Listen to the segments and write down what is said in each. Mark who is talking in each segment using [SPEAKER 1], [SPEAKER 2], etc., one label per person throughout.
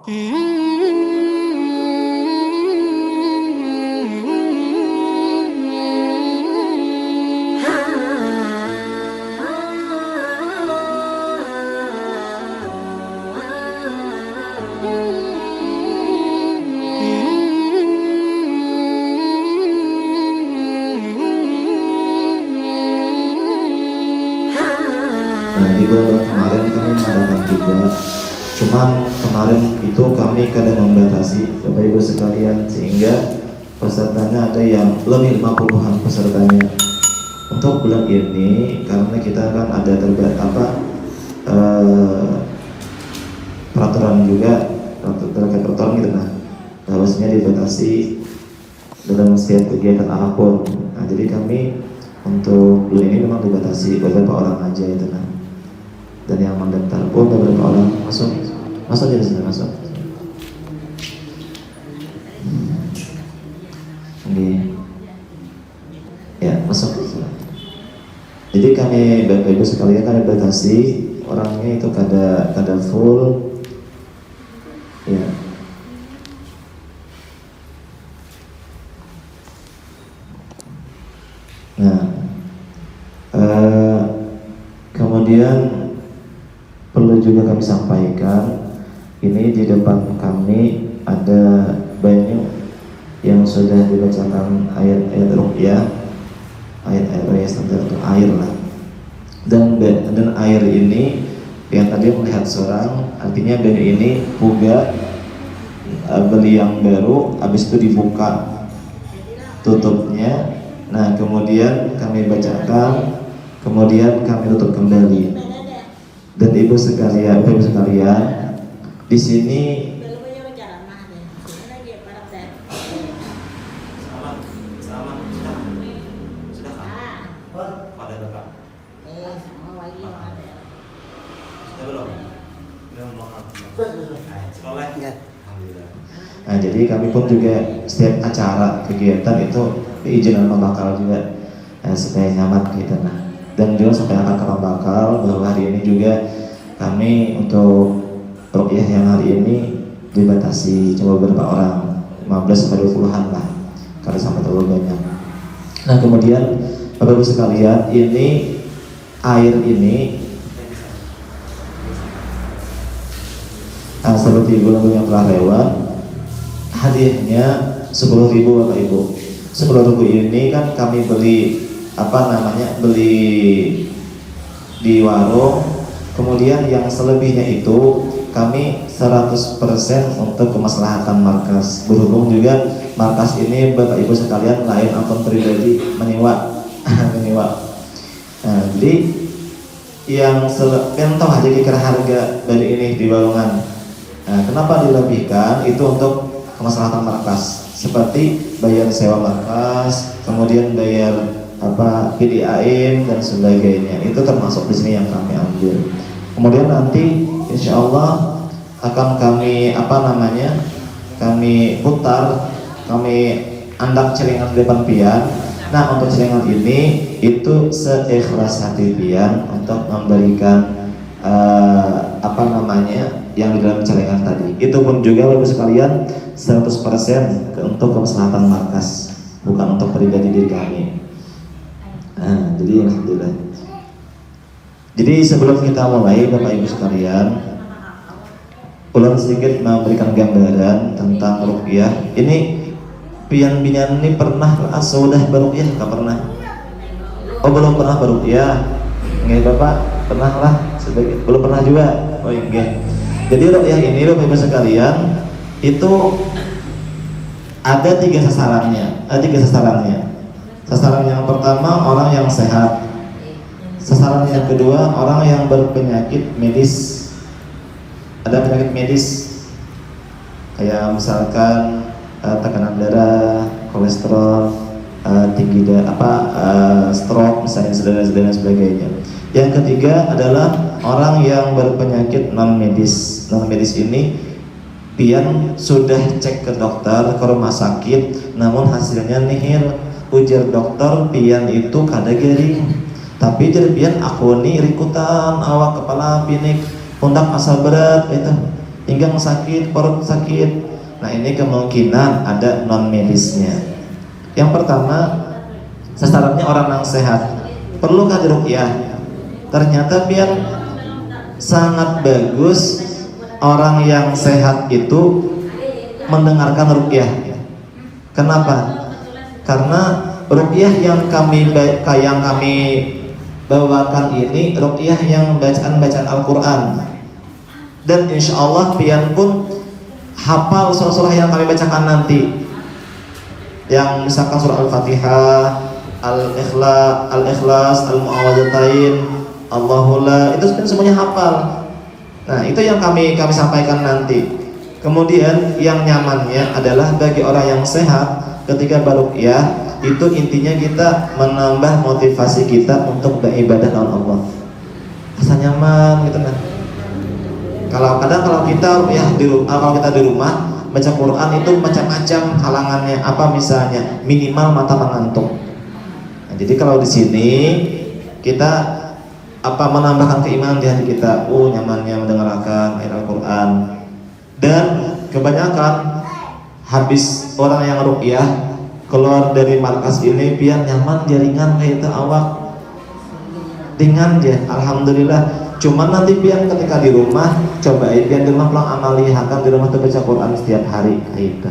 [SPEAKER 1] Di bulan kemarin kami mengadakan juga, cuman kemarin itu kami kadang membatasi Bapak Ibu sekalian, sehingga pesertanya ada yang lebih 50-an pesertanya. Untuk bulan ini karena kita kan ada peraturan juga terkait peraturan gitu, harusnya dibatasi dalam setiap kegiatan apapun. Nah, jadi kami untuk bulan ini memang dibatasi beberapa orang aja itu dan yang mendaftar pun beberapa orang masuk aja di sini, masuk. Ini ya masuk. Jadi kami Bapak Ibu sekalian kami batasi orangnya itu kada full ya. Nah, kemudian perlu juga kami sampaikan, ini di depan kami ada banyak yang sudah dibacakan ayat-ayat ruqyah, ayat-ayat ruqyah standar untuk air lah. Dan air ini yang tadi melihat seorang, artinya benda ini puga beli yang baru, habis itu dibuka tutupnya. Nah, kemudian kami bacakan, kemudian kami tutup kembali. Dan Ibu sekalian, Bapak Ibu sekalian, di sini nah, jadi kami pun juga setiap acara kegiatan itu diizinkan pembakal juga supaya nyaman gitu. Dan juga sampai akan ke bakal bahwa hari ini juga kami untuk ruqyah yang hari ini dibatasi cuma beberapa orang, 15 sampai 20-an lah, karena sampai terlalu banyak. Nah, kemudian Bapak Ibu sekalian, ini air ini seperti bulan yang telah lewat, hadiahnya 10.000 Bapak Ibu. 10.000 ini kan kami beli beli di warung, kemudian yang selebihnya itu kami 100% untuk kemaslahatan markas. Berhubung juga markas ini Bapak Ibu sekalian lain akun pribadi menyewa. Nah, jadi yang tahu aja kira harga dari ini di warungan. Nah, kenapa dilebihkan? Itu untuk kemaslahatan markas, seperti bayar sewa markas, kemudian bayar PDAM dan sebagainya. Itu termasuk di sini yang kami ambil. Kemudian nanti insya Allah akan kami kami putar, kami andak celengan di depan pian. Nah, untuk celengan ini itu seikhlas hati pian untuk memberikan yang di dalam celengan tadi. Itu pun juga Bapak sekalian 100% untuk kemaslahatan markas, bukan untuk pribadi diri kami. Nah, jadi alhamdulillah. Jadi sebelum kita mulai Bapak Ibu sekalian, ulang sedikit memberikan gambaran tentang ruqyah. Ini pian binyan ini pernah sudah beruqyah? Enggak pernah. Oh, belum pernah beruqyah. Nggih Bapak, pernah lah sebagai belum pernah juga. Oh iya. Jadi ruqyah ini Bapak Ibu sekalian itu ada tiga sasarannya. Sasaran yang pertama orang yang sehat. Sasaran yang kedua orang yang berpenyakit medis. Ada penyakit medis kayak misalkan tekanan darah, kolesterol, tinggi stroke misalnya, dan sebagainya. Yang ketiga adalah orang yang berpenyakit non medis. Non medis ini pian sudah cek ke dokter, ke rumah sakit, namun hasilnya nihil. Ujar dokter pian itu kada garing, tapi jadi pian aku nih rikutan awak kepala pinik pundak asa berat itu. pinggang sakit, perut sakit. Nah ini kemungkinan ada non medisnya. Yang pertama, sasarannya orang yang sehat. Perlukah diruqyah? Ternyata biar sangat bagus orang yang sehat itu mendengarkan ruqyah. Kenapa? Karena ruqyah yang kami bawakan ini ruqyah yang bacaan Al-Quran, dan insya Allah pian pun hafal surah-surah yang kami bacakan nanti, yang misalkan surah Al-Fatihah, Al-Ikhlas, Al-Mu'awwidhatain, Allahu la, itu semuanya hafal. Nah itu yang kami sampaikan nanti. Kemudian yang nyamannya adalah bagi orang yang sehat ketika baruqyah, itu intinya kita menambah motivasi kita untuk beribadah dengan Allah. Rasa nyaman gitu kan. Kalau kita ya kalau kita di rumah baca Quran itu macam-macam halangannya, apa misalnya minimal mata mengantuk. Nah, jadi kalau di sini kita menambahkan keimanan di hati kita, nyamannya mendengarkan ayat Al-Quran. Dan kebanyakan habis orang yang ruqyah keluar dari markas ini biar nyaman jaringan kayak itu awak ringan dia, alhamdulillah. Cuman nanti biar ketika di rumah cobain biar di rumah pulang amalihakan di rumah tuh baca Quran setiap hari kayak itu.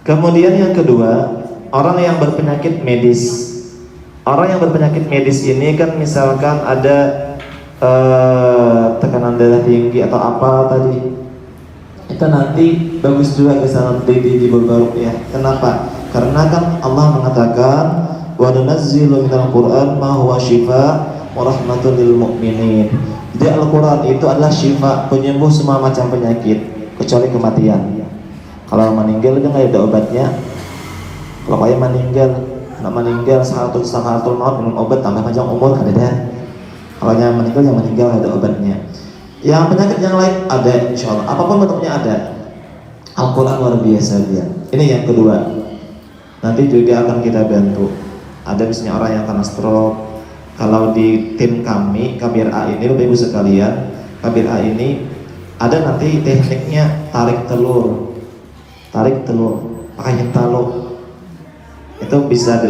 [SPEAKER 1] Kemudian yang kedua, orang yang berpenyakit medis. Orang yang berpenyakit medis ini kan misalkan ada tekanan darah tinggi atau apa tadi, itu nanti bagus juga kesana di baruqyah. Kenapa? Karena kan Allah mengatakan wa nunazzilu minal Qur'an ma huwa shifaa wa rahmatun lil mu'minin. Jadi Al-Quran itu adalah syifa, penyembuh semua macam penyakit kecuali kematian. Kalau meninggal itu nggak ada obatnya. Kalau kayak meninggal sakaratul maut minum obat tambah panjang umur kan ada. Kalau yang meninggal ada obatnya. Yang penyakit yang lain ada insyaallah, apapun bentuknya ada. Al-Quran luar biasa dia. Ini yang kedua. Nanti juga akan kita bantu. Ada misalnya orang yang kena stroke. Kalau di tim kami KBRA ini Bapak Ibu sekalian, KBRA ini ada nanti tekniknya tarik telur pakai hintalo. Itu bisa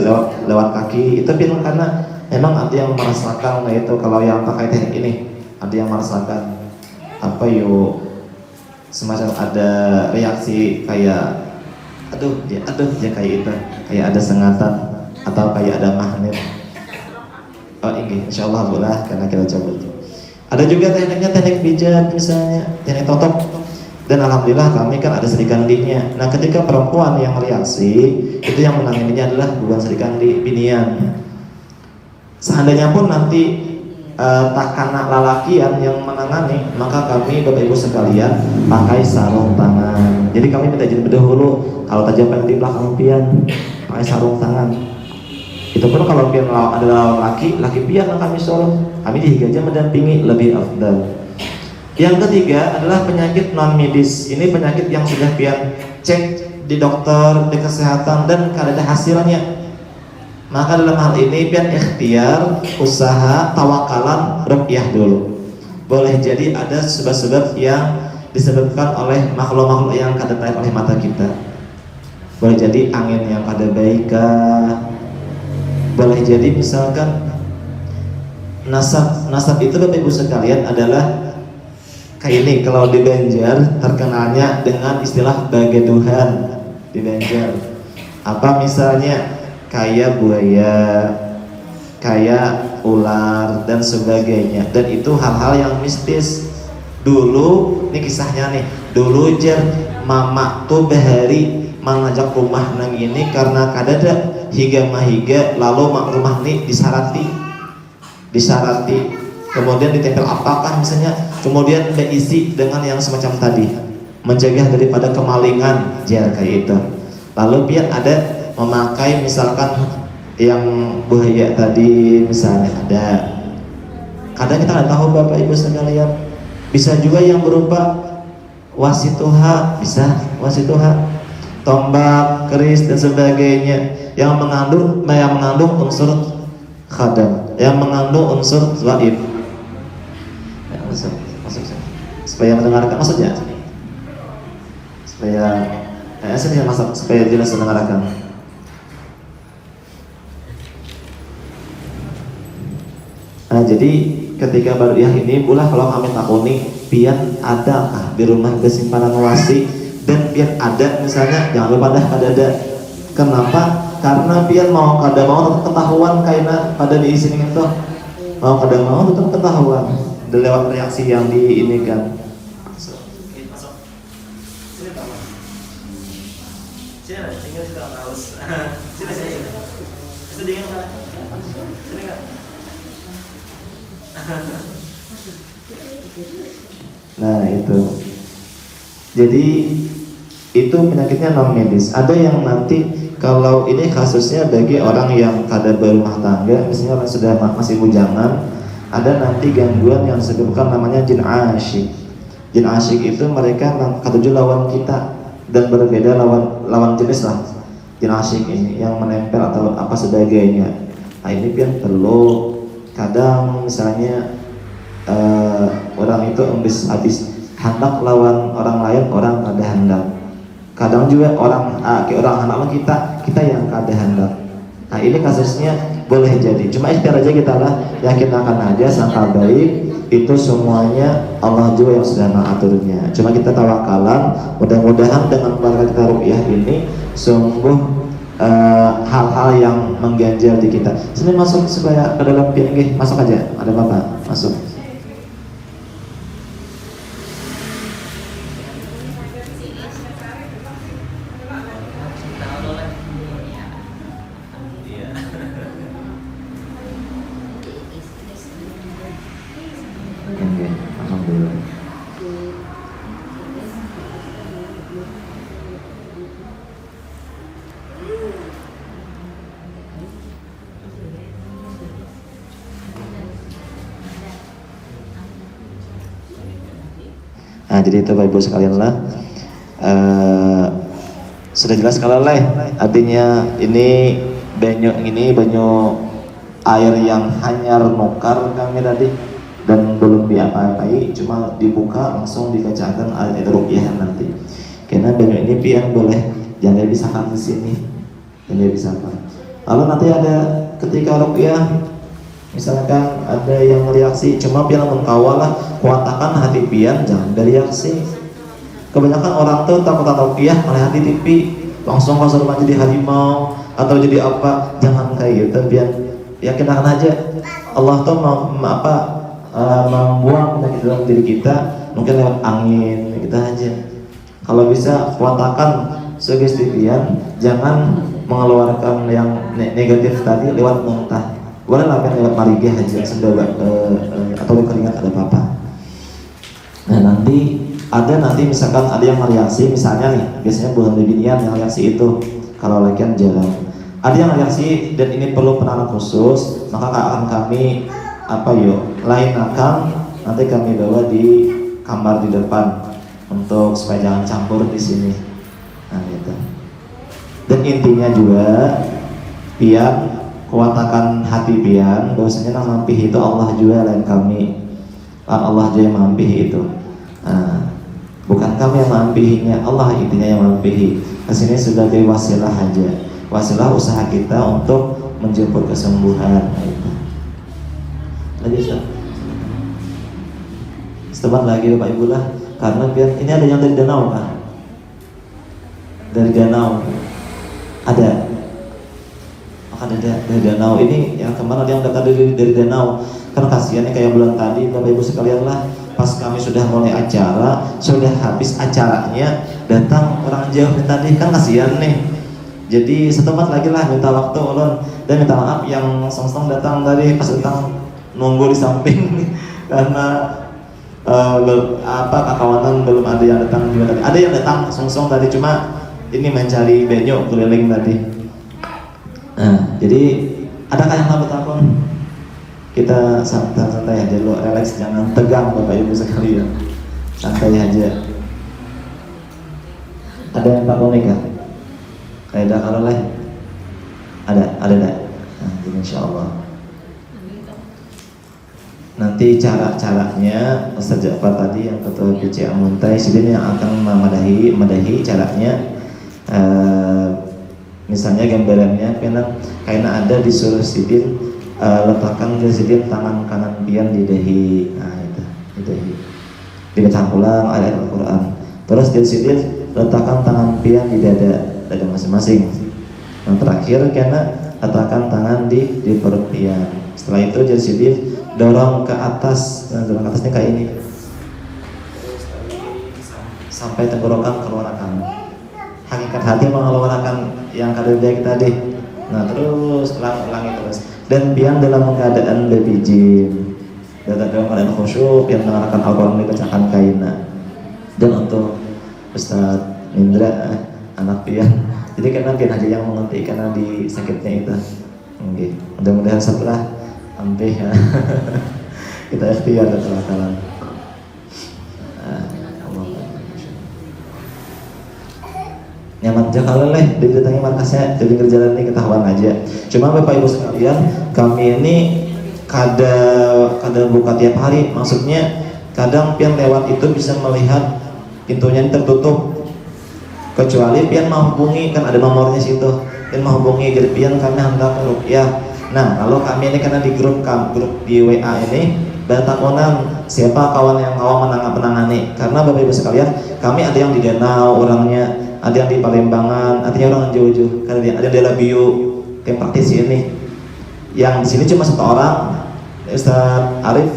[SPEAKER 1] lewat kaki. Itu bilang karena memang ada yang merasakan itu kalau yang pakai teknik ini, ada yang merasakan semacam ada reaksi kayak aduh ya kayak itu, kayak ada sengatan atau kayak ada magnet. Ini insyaallah boleh karena kita coba itu. Ada juga tekniknya teknik pijat misalnya, teknik totok. Dan alhamdulillah kami kan ada serikandingnya. Nah ketika perempuan yang reaksi, itu yang menanganinya adalah bukan serikandi, binian. Seandainya pun nanti takana lalakian yang menangani, maka kami Bapak Ibu sekalian pakai sarung tangan. Jadi kami minta izin dahulu, kalau tajam di belakang pian pakai sarung tangan. Itu pun kalau pian adalah laki pian kami suruh, kami dihigaja mendampingi lebih afdal. Yang ketiga adalah penyakit non medis. Ini penyakit yang sudah pian cek di dokter, di kesehatan dan kada ada hasilnya. Maka dalam hal ini pian ikhtiar, usaha, tawakalan, ruqyah dulu. Boleh jadi ada sebab-sebab yang disebabkan oleh makhluk-makhluk yang kada tahu oleh mata kita. Boleh jadi angin yang kada baik. Boleh jadi misalkan nasab itu Bapak Ibu sekalian adalah kayak ini. Kalau di Banjar terkenalnya dengan istilah bagaduhan di Banjar. Apa misalnya kayak buaya, kayak ular dan sebagainya. Dan itu hal-hal yang mistis. Dulu, ini kisahnya nih. Dulu mama tuh bahari mengajak rumah nang ini karena kadada higa mahiga, lalu mak rumah nih disarati. Kemudian ditempel apakah misalnya, kemudian diisi dengan yang semacam tadi, mencegah daripada kemalingan kayak itu. Lalu biar ada memakai misalkan yang buaya tadi misalnya ada. Kadang kita nggak tahu Bapak Ibu sekalian. Bisa juga yang berupa wasituha, tombak, keris dan sebagainya yang mengandung unsur khadam, yang mengandung unsur zaib. Masuk. supaya mendengarkan maksudnya, supaya sini masuk supaya jelas mendengarkan. Nah, jadi ketika baruiyah ini pula kalau kami takuni pian adakah di rumah kesimpanan wasi, dan pian ada misalnya jangan lupa dah kada ada. Kenapa? Karena pian mau kada mau tetap ketahuan karena pada di sini itu mau kada mau tetap ketahuan lewat reaksi yang di ini kan. Masuk. Sini tahu. Sini tinggal kita harus. Sini. Sedingin kan? Sini kan? Nah itu, jadi itu penyakitnya non medis. Ada yang nanti kalau ini kasusnya bagi orang yang kada berumah tangga, misalnya orang sudah masih bujangan, ada nanti gangguan yang disebutkan namanya jin asyik. Jin asyik itu mereka ketujuh lawan kita dan berbeda lawan jenis lah. Jin asyik ini yang menempel atau apa sebagainya. Nah ini pian perlu kadang misalnya orang itu habis hendak lawan orang lain, orang kada hendak. Kadang juga orang hendak kita yang kada hendak. Nah ini kasusnya boleh jadi. Cuma ikhtiar aja kita lah, yakin akan aja sangka baik itu semuanya Allah juga yang sudah mengaturnya. Cuma kita tawakalan, mudah-mudahan dengan berkat kita ruqyah ini sungguh hal-hal yang mengganjal di kita. Sini masuk supaya ke dalam piring, masuk aja. Ada bapak masuk. Oke, alhamdulillah. Nah, jadi itu Bapak Ibu sekalian lah, sudah jelas kalau lah artinya ini banyu air yang hanyar nukar kami tadi dan belum diapa-apai, cuma dibuka langsung dibacakan ayat ruqyah nanti. Karena banyu ini pian boleh jangan bisa di sini, jangan bisa. Lalu nanti ada ketika ruqyah misalkan ada yang reaksi, cuma pian mengkawal lah, kuatakan hati pian jangan bereaksi. Kebanyakan orang tuh takut ruqyah malah hati tipi langsung masuk rumah jadi harimau atau jadi apa, jangan kayak gitu. Pian yakin akan aja Allah tuh membuang penyakit dalam diri kita mungkin lewat angin kita aja. Kalau bisa kuatakan sugesti pian, jangan mengeluarkan yang negatif tadi lewat muntah. Boleh lah kan lewat marigah aja atau keringat ada apa-apa. Nah nanti misalkan ada yang mereaksi, misalnya nih biasanya bulan binian yang reaksi itu kalau lagian jalan. Ada yang reaksi dan ini perlu penanganan khusus, maka akan kami lain akan nanti kami bawa di kamar di depan untuk supaya jangan campur di sini. Nah gitu. Dan intinya juga pian kuatakan hati pian bahwasanya yang mampih itu Allah juga lain kami. Allah juga yang mampih itu. Nah, bukan kami yang mampihinya, Allah intinya yang mampihi. Kesini sebagai wasilah aja, wasilah usaha kita untuk menjemput kesembuhan. Lagi setelah lagi Bapak Ibu lah, karena biar ini ada yang dari danau kan? Dari danau ada. Ada dari danau ini yang kemarin ada yang datang dari danau. Karena kasihannya kayak bulan tadi Bapak Ibu sekalian lah, pas kami sudah mulai acara, sudah habis acaranya datang orang jauh tadi, kan kasihan nih. Jadi setempat lagi lah minta waktu ulun dan minta maaf yang song-song datang tadi, pas datang nunggu di samping karena kakawanan belum ada yang datang juga tadi. Ada yang datang song-song tadi, cuma ini mencari banyu keliling tadi. Nah, jadi adakah yang mau takon? Kita santai aja dulu, relax, jangan tegang Bapak Ibu sekalian, santai aja. Ada yang takon nih kan? Ada kalau lain? Ada. Nah, insya Allah. nanti cara-caranya Ustaz Ja'far tadi yang ketua BC Amuntai sidin yang akan madahi caranya. Misalnya gambarannya karena ada disuruh sidin letakkan sidin tangan kanan pian di dahi. Nah itu di dahi, dibaca ulang ayat Al-Quran. Terus sidin letakkan tangan pian di dada masing-masing. Yang terakhir karena letakkan tangan di perut pian. Setelah itu sidin dorong ke atas. Nah, dorong ke atasnya kayak ini sampai tenggorokan keluarkan. Hakikat hati mengeluarkan yang kada dia tadi. Nah terus ulangi terus. Dan pian dalam keadaan lebih jin, dalam keadaan khusyuk, pian mengarahkan Al-Quran dibacakan kaina. Dan untuk Ustaz Indra anak pian, jadi karena pian aja yang mengerti karena di sakitnya itu. Oke, mudah-mudahan setelah ambil ya kita ikhtiar ketelakalan. Nyaman aja kalau leh didatangi markasnya jadi kerjaan ini ketahuan aja. Cuma Bapak Ibu sekalian, kami ini kadang buka tiap hari, maksudnya kadang pian lewat itu bisa melihat pintunya tertutup, kecuali pian mau hubungi, kan ada nomornya situ, pian mau hubungi jadi pian kami hendak ruqyah. Nah kalau kami ini karena di grup di WA ini batakonan siapa kawan yang mau menangani, karena Bapak Ibu sekalian kami ada yang di Danau orangnya, ada yang di Palembang, artinya orang jauh-jauh, ada yang di Labiu, yang praktisi ini. Yang di sini cuma satu orang, Ustaz Arif,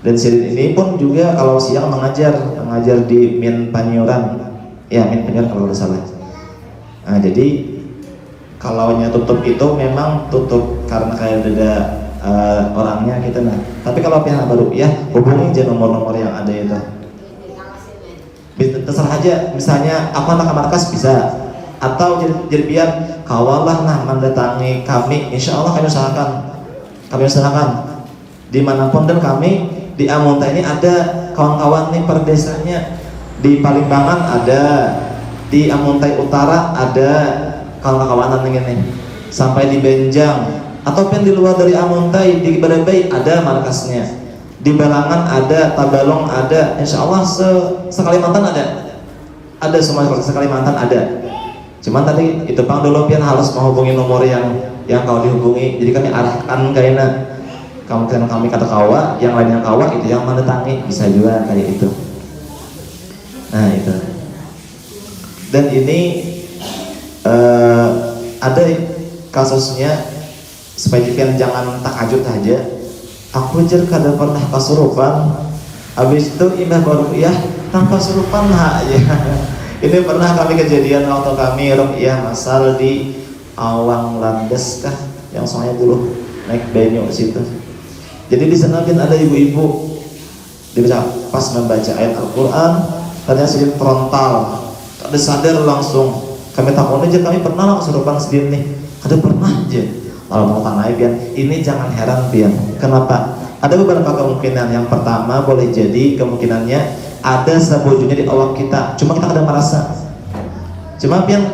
[SPEAKER 1] dan Sirin ini pun juga kalau siang mengajar di Min Panyuran, ya Min Panyuran kalau tidak salah. Nah jadi kalau nya tutup itu memang tutup karena kayak ada orangnya gitu nah. Tapi kalau pihak baru ya hubungi aja nomor-nomor yang ada itu. Terserah aja, misalnya aku anak markas bisa, atau jadi biar kawalah nah mendatangi kami, insya Allah kami usahakan dimanapun. Dan kami di Amunta ini ada kawan-kawan nih per desanya, di Palimbangan ada, di Amuntai Utara ada kawan-kawanan ini, sampai di Benjang ataupun di luar dari Amuntai, di Badabai ada markasnya, di Balangan ada, Tabalong ada, insya Allah sekalimantan ada semua sekalimantan ada. Cuman tadi itu Bang dulu pian harus menghubungi nomor yang kau dihubungi, jadi kami arahkan kayaknya kami kata kawa, yang lainnya kawa itu yang mendatangi bisa juga kayak itu. Nah itu. Dan ini ada kasusnya supaya pian jangan takajud aja. Aku jer kada pernah kasurupan, habis itu imah baru ya tanpa surupan ya. Ini pernah kami kejadian waktu kami ruqyah masal di Awang Landes kah, yang soalnya dulu naik benyo situ. Jadi di sana kan ada ibu-ibu, dibaca pas membaca ayat Al-Quran, ternyata sedikit frontal, kada sadar langsung. Kami takut aja kami pernah lah kesurupan sedih nih, kada pernah aja. Kalau mau tanai pian, ini jangan heran pian. Kenapa? Ada beberapa kemungkinan. Yang pertama boleh jadi kemungkinannya ada sebujurnya di awak kita, cuma kita kadang merasa. Cuma pian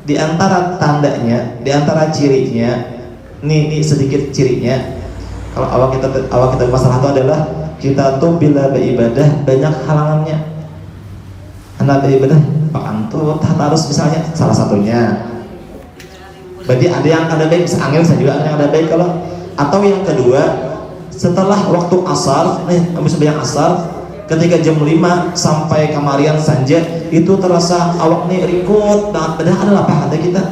[SPEAKER 1] di antara tandanya, di antara cirinya, nih sedikit cirinya. Kalau awak kita masalah itu adalah kita tuh bila beribadah banyak halangannya. Hendak beribadah, Pak Antut harus misalnya salah satunya. Berarti ada yang kada baik, bisa angin bisa juga ada yang kada baik kalau. Atau yang kedua, setelah waktu asar, habis bayang asar, ketika jam 5 sampai kamarian sanja itu terasa awak nih ringkut banget, padahal adalah apa kata kita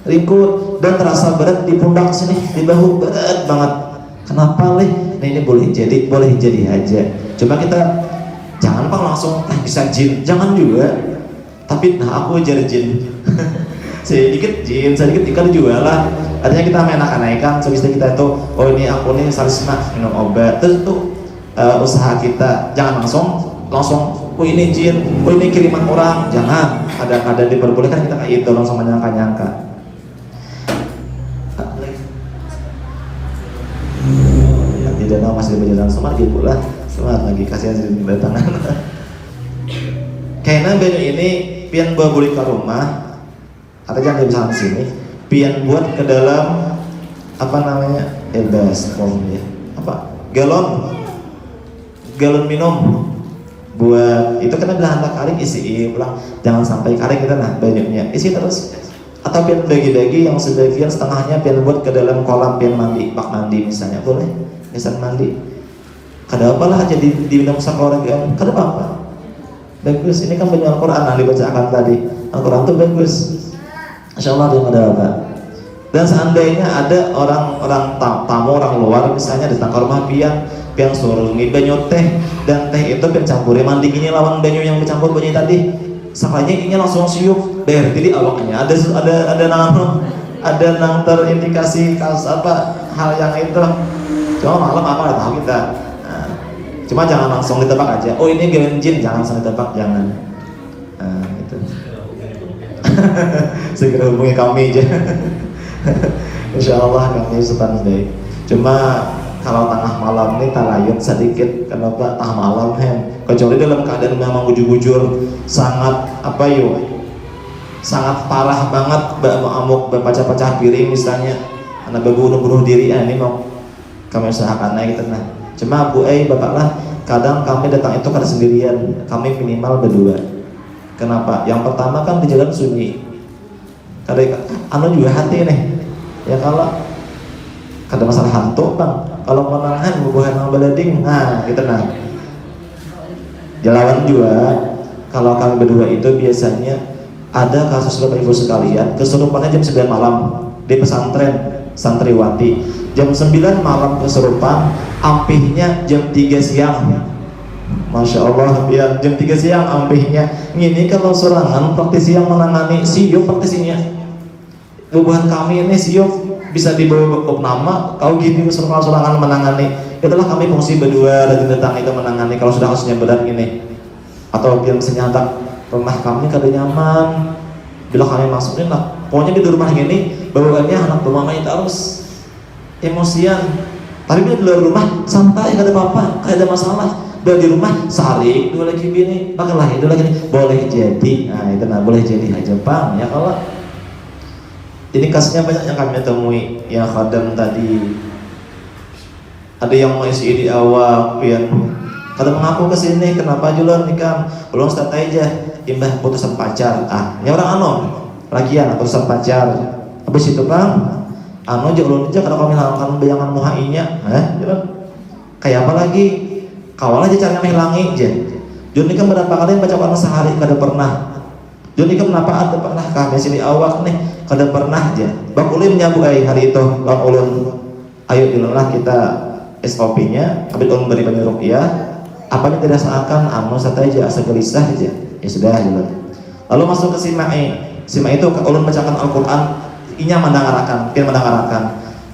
[SPEAKER 1] ringkut dan terasa berat di pundak sini, di bahu berat banget. Kenapa leh? Nah ini boleh jadi aja. Cuma kita jangan langsung bisa jin, jangan juga. Tapi aku jadi jin. sedikit jin, sedikit ikan juga lah. Artinya kita menaikkan, so kita itu, oh ini aku nih sarisma minum obat. Terus itu usaha kita, jangan langsung, oh ini jin, oh ini kiriman orang, jangan. Ada diperbolehkan kita kayak itu langsung menyangka-nyangka. Yang tidak tahu masih berjalan semangat gitu lah, semangat lagi kasihan sedikit datangan. Kayaknya banyak ini pian bawa beli ke rumah. Atau jangan bisa di sini, pian buat ke dalam apa namanya bebas ya, apa galon galon minum buat itu kena bilang hendak karing isi pulang, jangan sampai karing kita nah banyaknya isi terus, atau pian bagi-bagi yang sebagian setengahnya pian buat ke dalam kolam pian mandi, bak mandi misalnya boleh, misal mandi kada apalah aja di dalam sakoregan kada apa-apa, bagus. Ini kan banyak Al-Quran yang dibacakan tadi, Al-Quran tuh bagus, Masya Allah, dia ada apa. Dan seandainya ada orang tamu orang luar misalnya datang ke rumah pian suruh banyu teh, dan teh itu pian campur mandi ini lawan banyu yang dicampur banyu tadi, saklanya ini langsung siup ber, jadi awaknya ada nang terindikasi apa hal yang itu, cuma malam apa tahu kita. Nah, cuma jangan langsung ditebak aja, oh ini galen jin, jangan langsung ditebak, jangan. Nah, itu segera hubungi kami aja. Insya Allah kami standby. Cuma kalau tengah malam ini talayut sedikit, kenapa tengah malam kecuali dalam keadaan memang bujur-bujur sangat apa sangat parah banget, amuk pecah-pecah piring misalnya, anak bunuh diri, ini mau kami usahakan naik gitu. Nah, cuma bapak lah, kadang kami datang itu kada sendirian, kami minimal berdua. Kenapa? Yang pertama kan di jalan sunyi, kada juga hati nih ya, kalau kada masalah hantu bang, kalau menangan bubuhan yang beleding, nah gitu. Nah jalawan juga kalau kami berdua itu biasanya ada kasus Bapak Ibu sekalian, kesurupannya jam 9 malam di pesantren santriwati, jam 9 malam kesurupan, ampihnya jam 3 siang. Masya Allah, ya jam 3 siang ampihnya. Ini kalau serangan praktisi yang menangani siup praktisinya, bubuhan kami ini siup bisa dibawa nama kau gini serangan menangani, itulah kami fungsi berdua dan datang itu menangani kalau sudah kasusnya berat ini, atau biar misalnya tak rumah kami kada nyaman bila kami masukin lah, pokoknya di rumah gini bawaannya anak rumah itu harus emosian, tapi di luar rumah santai kada apa-apa, kada ada masalah. Dan di rumah sehari dua lagi bini bakal lah itu lagi boleh jadi, nah itu nah boleh jadi aja bang ya. Kalau ini kasusnya banyak yang kami temui, yang khadam tadi ada yang mau isi di awal pian kada mengaku kesini, kenapa jualan nikah belum start aja imbah putusan pacar, ini orang lagian putusan pacar, habis itu bang jualan aja kalau kami hilangkan bayangan muhainya, jualan kayak apa lagi kawal aja caranya menghilangi aja. Joni kan berapa kali baca Quran sehari kada pernah. Joni kan kenapa ada pernah kami sini awak nih kada pernah aja. Bang Ulin nyabu hari itu Bang Ulun, ayo dilelah kita SOP-nya, habis ulun beri banyak rupiah, apanya tidak seakan satu aja asa gelisah aja. Ya sudah jalan. Lalu masuk ke Simai itu ulun bacakan Al-Quran, inya mendangarakan,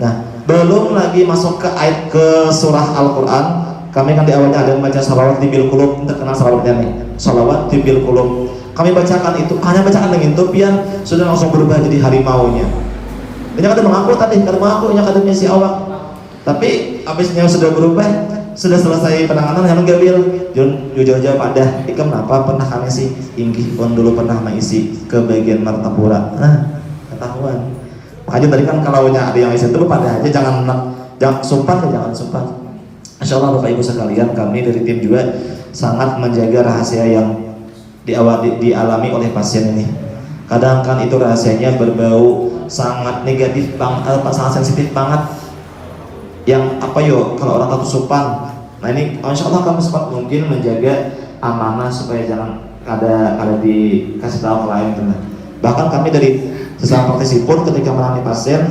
[SPEAKER 1] Nah, belum lagi masuk ke ayat ke surah Al-Quran. Kami kan di awalnya ada membaca salawat tibil kulub, terkenal salawatnya nih, salawat tibil kulub. Kami bacakan itu, hanya bacakan dengan itu, pian sudah langsung berubah jadi harimaunya. Ini kada mengaku tadi, kada mengaku, ini kada si awak. Tapi habisnya sudah berubah, sudah selesai penanganan yang gabil. Jujur pada, ikam kenapa pernah kami sih inggih pun dulu pernah mengisi ke bagian Martapura. Nah, ketahuan. Makanya tadi kan kalau ada yang isi itu pada aja, jangan sumpah, jangan sumpah. Masya Allah Bapak Ibu sekalian, kami dari tim juga sangat menjaga rahasia yang dialami oleh pasien ini. Kadang kan itu rahasianya berbau sangat negatif banget, sangat sensitif banget. Yang kalau orang ketusupan. Nah ini Insya Allah kami sempat mungkin menjaga amanah supaya jangan ada dikasih tahu ke lain. Bahkan kami dari sesama praktisi pun ketika menangani pasien,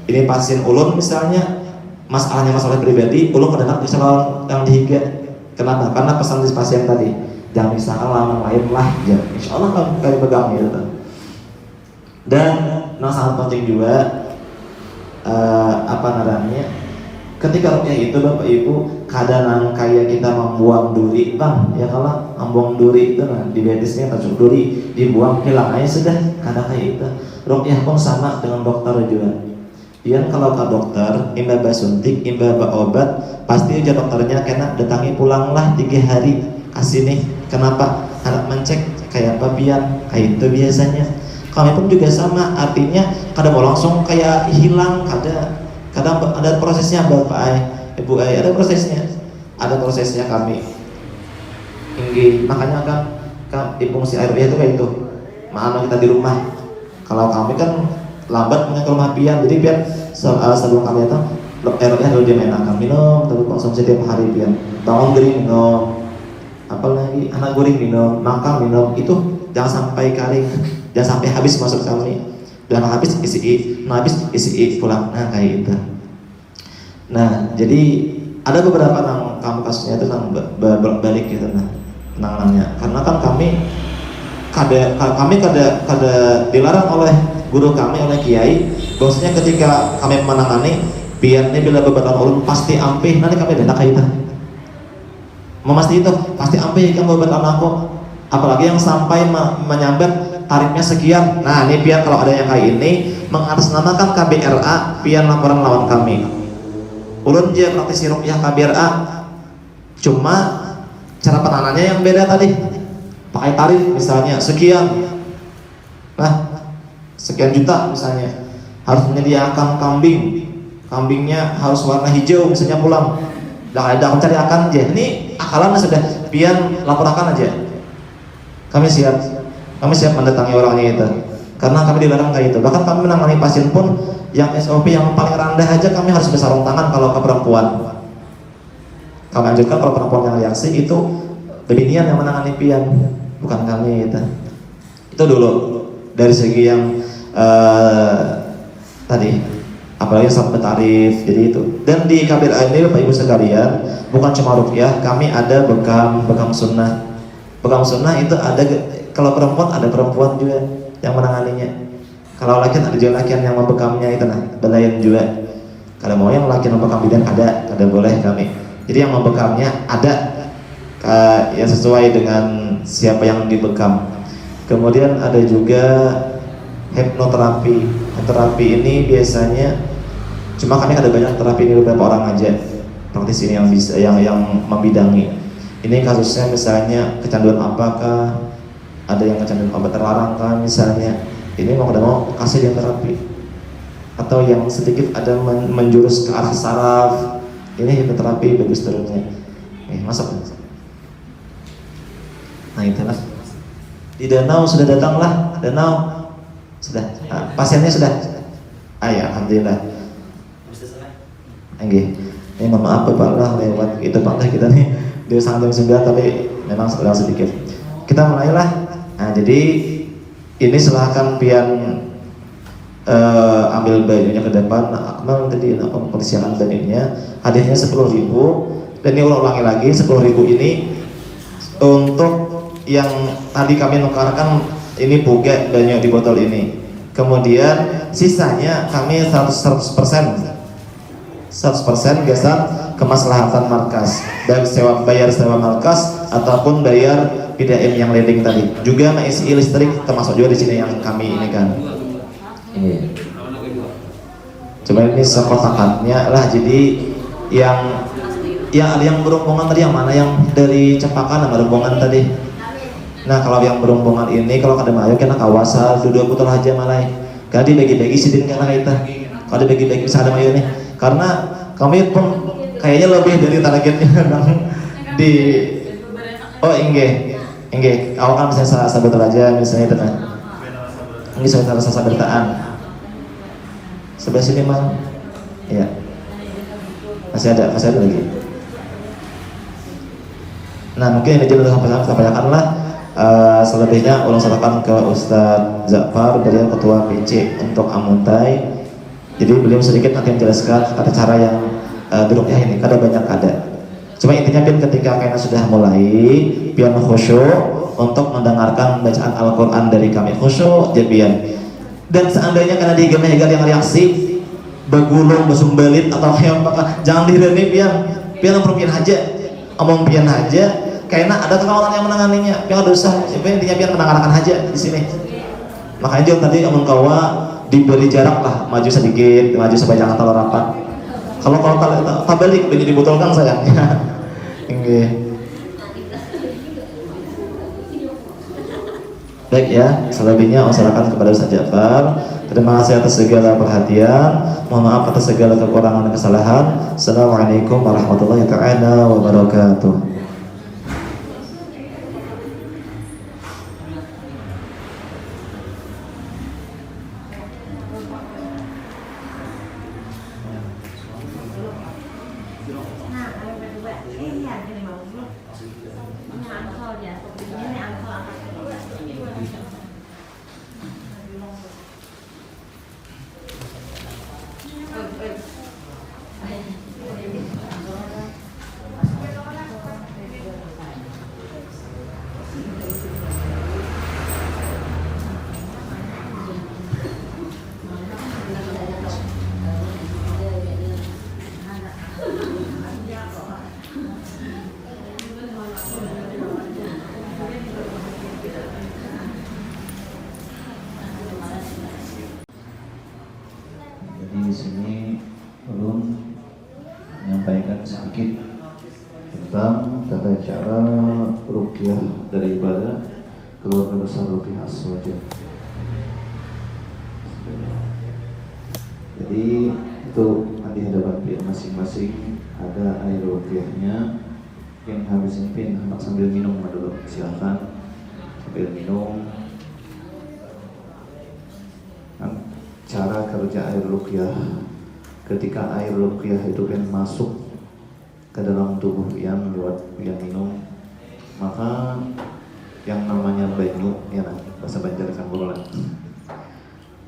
[SPEAKER 1] ini pasien ulun misalnya, masalah pribadi, ulun kadang bisa yang dihiga. Kenapa? Karena pesan di pasien tadi, jangan disangka lawan lain lah, ya. Insya Allah kami pegang gitu. Dan yang sangat penting juga, ketika rupiah itu Bapak Ibu, kadang kayak kita membuang duri, bang, ya kalau membuang duri itu di betisnya tajuk duri dibuang hilang aja sudah, kadang kayak itu. Rupiah pun sama dengan dokter juga. Yang kalau ke dokter, imbah suntik, imbah obat, pasti aja dokternya kena datangi pulanglah 3 hari kasih nih. Kenapa? Harap mencek kayak apa pian, kayak itu biasanya. Kami pun juga sama, artinya kadang mau langsung kayak hilang, kadang ada prosesnya Bapak Ibu ada prosesnya kami tinggi. Makanya kan di fungsi RW itu kayak itu. Mana kita di rumah. Kalau kami kan lambat punya ke rumah pian, jadi pian sebelum kami datang RW dulu dia makan minum, terus konsumsi tiap hari pian. Bangun gering minum, apalagi anak goreng minum, makan minum, itu jangan sampai kering, jangan sampai habis masuk kami. Dan habis isi pulang. Nah kayak itu. Nah jadi ada beberapa kamu kasusnya itu balik gitu nah penanganannya, karena kan kami kada dilarang oleh guru kami, oleh kiai, bahwasanya ketika kami menangani biar ini bila beberapa ulun pasti ampih, nanti kami datang kayak itu memastikan itu pasti ampih kan beberapa aku, apalagi yang sampai menyambat tarifnya sekian. Nah ini biar kalau ada yang kayak ini mengatasnamakan KBRA, biar laporan lawan kami. Ulun dia praktisi ruqyah KBRA, cuma cara penanganannya yang beda tadi, pakai tarif misalnya sekian, nah sekian juta misalnya, harus menyediakan kambingnya harus warna hijau misalnya pulang. Dah ada mencari akan aja, ini akalannya sudah, biar laporkan aja. Kami siap mendatangi orangnya itu, karena kami dilarang kayak itu. Bahkan kami menangani pasien pun yang SOP yang paling rendah aja kami harus bersarung tangan kalau ke perempuan. Kami anjurkan kalau perempuan yang reaksi itu lebih niat yang menangani pian, bukan kami itu. Itu dulu dari segi yang tadi, apalagi sampai tarif, jadi itu. Dan di KBRA ini Bapak Ibu sekalian, bukan cuma ruqyah, kami ada bekam sunnah. Bekam sunnah itu ada, kalau perempuan ada perempuan juga yang menanganinya. Kalau laki ada juga laki yang membekamnya itu nah, belayan juga. Kalau mau yang laki membekam bidan ada boleh kami. Jadi yang membekamnya ada ya sesuai dengan siapa yang dibekam. Kemudian ada juga hipnoterapi. Terapi ini biasanya cuma kami ada banyak terapi ini beberapa orang aja praktis ini yang bisa yang membidangi. Ini kasusnya misalnya kecanduan apakah, ada yang kecanduan obat terlarang kan misalnya, ini mau kasih yang terapi, atau yang sedikit ada menjurus ke arah saraf, ini hipnoterapi bagus terusnya. Masuk. Nah itulah. Di Danau sudah datanglah, Danau sudah, pasiennya sudah. Ya alhamdulillah. Ini mohon maaf Bapak lah lewat itu Pak kita nih di sangat jam 9 tapi memang sedikit. Kita mulailah. Nah jadi ini silahkan pian ambil bajunya ke depan. Akmal tadi persiapan bajunya, hadiahnya 10.000, dan ini ulangi lagi 10.000 ini untuk yang tadi kami nukarkan ini buget banyak di botol ini. Kemudian sisanya kami 100% geser kemaslahatan markas, baik bayar sewa markas ataupun bayar PDM yang landing tadi. Juga mengisi listrik termasuk juga di sini yang kami ini kan. Ini. Coba ini sekotakannya lah. Jadi yang ada yang berhubungan tadi, yang mana yang dari Cepakan yang berhubungan tadi. Nah kalau yang berhubungan ini kalau kada mayo kena kawasan dua botol aja malai. Kada dibagi-bagi sidin kena kita. Kada dibagi-bagi bisa ada mayo nih. Karena kami pun kayaknya lebih dari targetnya di enggak. Awak kan misalnya sabar aja misalnya itu kan. Ini soal rasa bertaan. Sebelah sini mal. Iya. Masih ada lagi. Nah mungkin ini juga sampai sampaikan lah. Selebihnya ulang sampaikan ke Ustadz Zafar, beliau ketua PC untuk Amuntai. Jadi beliau sedikit nanti menjelaskan ada cara yang ya ini, kada banyak ada. Cuma intinya biar ketika kalian sudah mulai, biar khusyuk untuk mendengarkan bacaan Al-Quran dari kami, khusyuk jabian. Dan seandainya karena digemeh-gegar yang reaksi begulung, besumbelit atau yang apa, jangan direne biar perpian aja, omong pian aja. Karena ada kawan yang menanganinya, biar ada usah, intinya biar mendengarkan aja di sini. Makanya juga tadi omong kawa diberi jarak lah, maju sedikit, maju supaya jangan terlalu rapat. Kalau tabalik udah dibotolkan sayangnya. Baik ya, selebihnya wassalamualaikum kepada Ustaz Ja'far. Terima kasih atas segala perhatian. Mohon maaf atas segala kekurangan dan kesalahan. Assalamualaikum warahmatullahi wabarakatuh.
[SPEAKER 2] penyakit, tentang tata cara ruqyah daripada keluarga besar Ruqyah As-Wajah. Jadi itu di hadapan pihak masing-masing ada air ruqyahnya. Yang habisin pin anak sambil minum dulu, silakan sambil minum. Cara kerja air ruqyah, ketika air ruqyah itu kan masuk ke dalam tubuh pian lewat pian minum, maka yang namanya banyu, ya nah, bahasa Banjar kan bulan.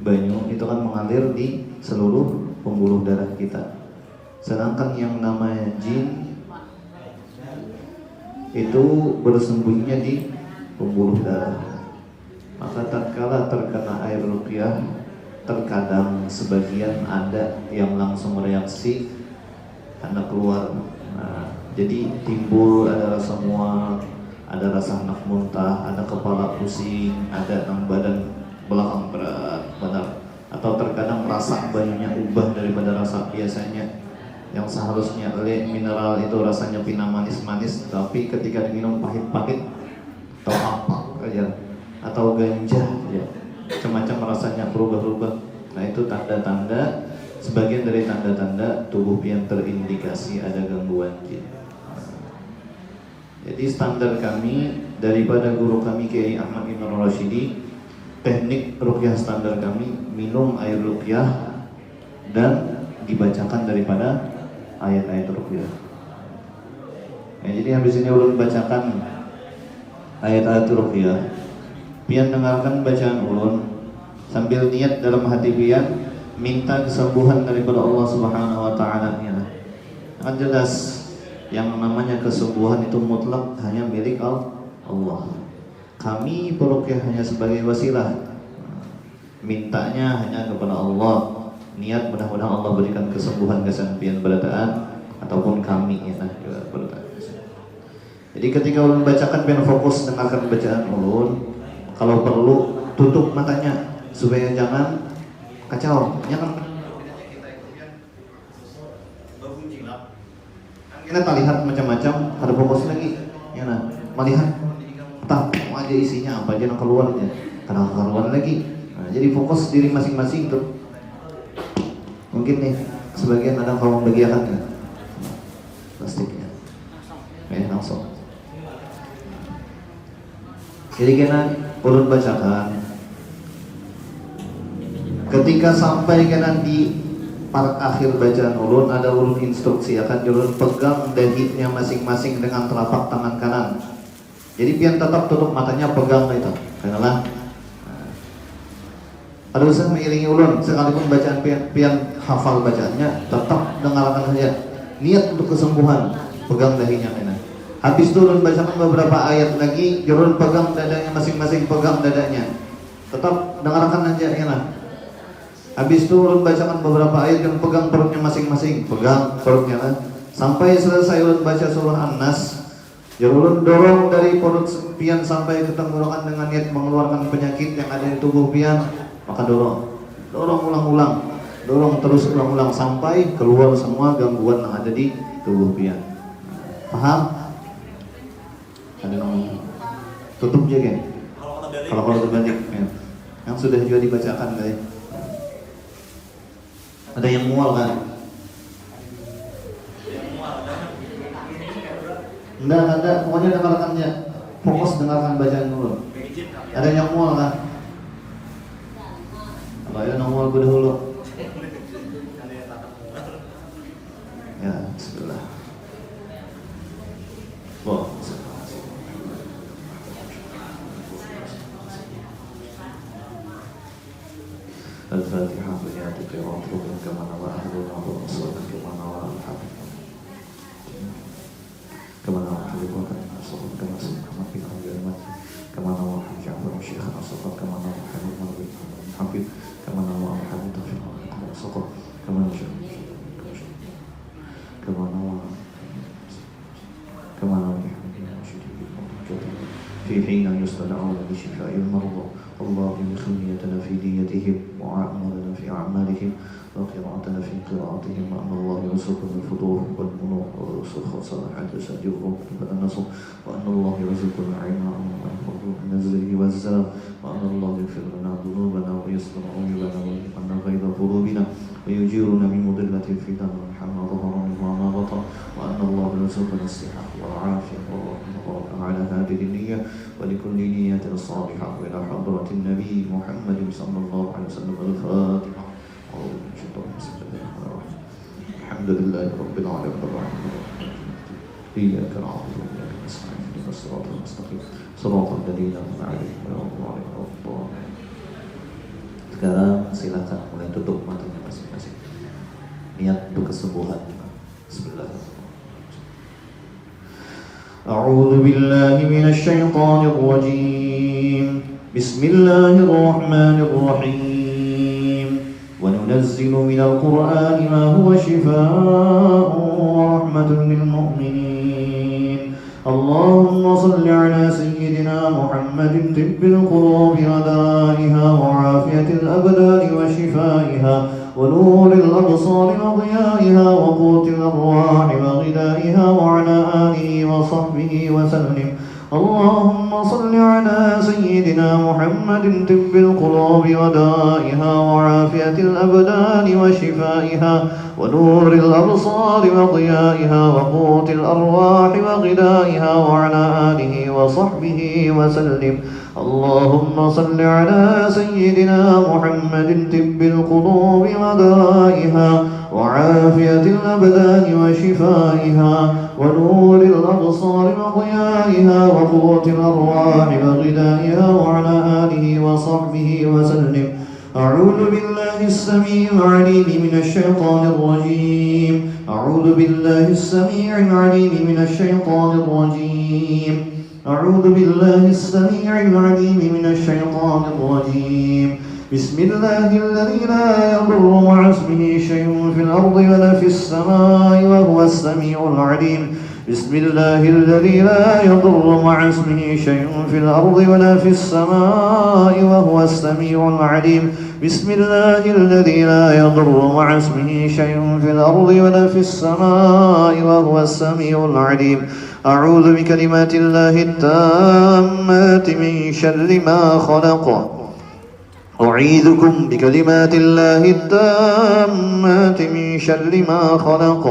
[SPEAKER 2] Banyu itu kan mengalir di seluruh pembuluh darah kita. Sedangkan yang namanya jin itu bersembunyinya di pembuluh darah. Maka tatkala terkena air ruqyah, terkadang sebagian ada yang langsung reaksi karena keluar. Nah, jadi timbul ada rasa mual, ada rasa nak muntah, ada kepala pusing, ada badan belakang berat, benar. Atau terkadang rasa banyunya ubah daripada rasa biasanya. Yang seharusnya mineral itu rasanya pina manis-manis, tapi ketika diminum pahit-pahit atau apa aja, atau ganja ya, macam-macam rasanya berubah-ubah. Nah itu tanda-tanda, sebagian dari tanda-tanda tubuh pian terindikasi ada gangguan jin. Jadi standar kami daripada guru kami Kiai Ahmad Ibn Rashidi, teknik ruqyah standar kami minum air ruqyah dan dibacakan daripada ayat-ayat ruqyah. Ya, jadi habis ini ulun bacakan ayat-ayat ruqyah, pian dengarkan bacaan ulun sambil niat dalam hati pian minta kesembuhan daripada Allah Subhanahu wa taala. Kan jelas yang namanya kesembuhan itu mutlak hanya milik Allah. Kami peruqyah hanya sebagai wasilah, mintanya hanya kepada Allah. Niat mudah-mudahan Allah berikan kesembuhan kesampian berataan ataupun kami ya nah juga berataan. Jadi ketika ulun bacakan pian fokus dengarkan bacaan ulun. Kalau perlu tutup matanya supaya jangan kacau. Jangan kita lihat macam-macam, ada fokus lagi. Ya nah, melihat tak aja isinya apa aja yang keluarnya. Karena keluar lagi. Nah, jadi fokus diri masing-masing tuh. Mungkin nih sebagian ada kaum bagiakan ya plastiknya, langsung. Jadi kena ulun bacakan. Ketika sampai kena di part akhir bacaan ulun, ada ulun instruksi akan ulun pegang dahinya masing-masing dengan telapak tangan kanan. Jadi pian tetap tutup matanya, pegang itu, karena ada usaha mengiringi ulun sekalipun bacaan pian hafal bacaannya, tetap dengarkan saja. Niat untuk kesembuhan, pegang dahinya kena. Habis itu ulun bacakan beberapa ayat lagi, ulun pegang dadanya masing-masing, pegang dadanya. Tetap dengarkan aja kena. Habis itu ulun bacakan beberapa ayat yang pegang perutnya masing-masing, pegang perutnya kan. Sampai selesai ulun baca surah An-Nas, ulun dorong dari perut pian sampai ke tenggorokan dengan niat mengeluarkan penyakit yang ada di tubuh pian. Maka dorong ulang-ulang, dorong terus ulang-ulang sampai keluar semua gangguan yang ada di tubuh pian. Paham? Ada ngomong tutup aja kan? Kalau terbalik ya. Yang sudah juga dibacakan guys. Ada yang mual kan? Enggak ada, pokoknya dengarkannya. Fokus dengarkan bacaan dulu. Ada yang mual kan? Ayo nongol gue dulu. Ya, bismillah. Al-Fatihah beriatik ya Allah kama nawa ahlul wa rasulullah kama nawa al-habib kama nawa ahlul wa rasulullah kama sama fi al-jannah kama nawa Ja'far Syekh As-Saqaf kama nawa Habib kama nawa al-habib As-Saqaf kama nawa fi hina yustada'u لشفاء المرضى. اللهم ادخل نيتنا في نيتهم وأعمالنا في أعمالهم وقراءتنا في قراءتهم، وأن الله يرزقنا الفطور والبلوغ ويرزق صلاحات سجوهم بلا نصر، وأن الله يرزقنا علما من الزي والزلل، وأن الله يغفر لنا ذنوبنا ويستر عيوبنا ويمنع غير قلوبنا ويجيرنا من مضلة الفتن وما ظهر منها وما بطن، وأن الله يرزقنا الصحة والعافية على هذه النية ولكل نية صالحة إلى حضرة النبي محمد صلى الله عليه وسلم. الفاتحة. الحمد لله رب العالمين الرحمن الرحيم إياك نعبد وإياك نستعين اهدنا الصراط المستقيم صراط الذين أنعمت عليهم غير المغضوب عليهم ولا الضالين. Sekarang silakan mulai tutup matanya masing-masing. Niat untuk kesembuhan. Bismillahirrahmanirrahim. أعوذ بالله من الشيطان الرجيم. بسم الله الرحمن الرحيم. وننزل من القرآن ما هو شفاء ورحمة للمؤمنين. اللهم صل على سيدنا محمد طب القلوب ودائها وعافية الأبدان وشفائها ونور الأبصار وضيائها وقوت الأرواح وغذائها وعلى آله وصحبه وسلم. اللهم صل على سيدنا محمد طب القلوب ودائها وعافية الأبدان وشفائها ونور الأبصار وضيائها وقوت الأرواح وغذائها وعلى آله وصحبه وسلم. اللهم صل على سيدنا محمد طب القلوب ودائها وعافية الأبدان وشفائها ونور الأبصار وضيائها وقوت الأرواح وغذائها وعلى آله وصحبه وسلم. أعوذ بالله السميع العليم من الشيطان الرجيم. أعوذ بالله السميع العليم من الشيطان الرجيم. أعوذ بالله السميع العليم من الشيطان الرجيم. بسم الله الذي لا يضر مع اسمه شيء في الأرض ولا في السماء وهو السميع العليم. بسم الله الذي لا يضر مع اسمه شيء في الأرض ولا في السماء وهو السميع العليم. بسم الله الذي لا يضر مع اسمه شيء في الأرض ولا في السماء وهو السميع العليم. أعوذ بكلمات الله التامات من شر ما خلق. أعيذكم بكلمات الله التامات من شر ما خلق.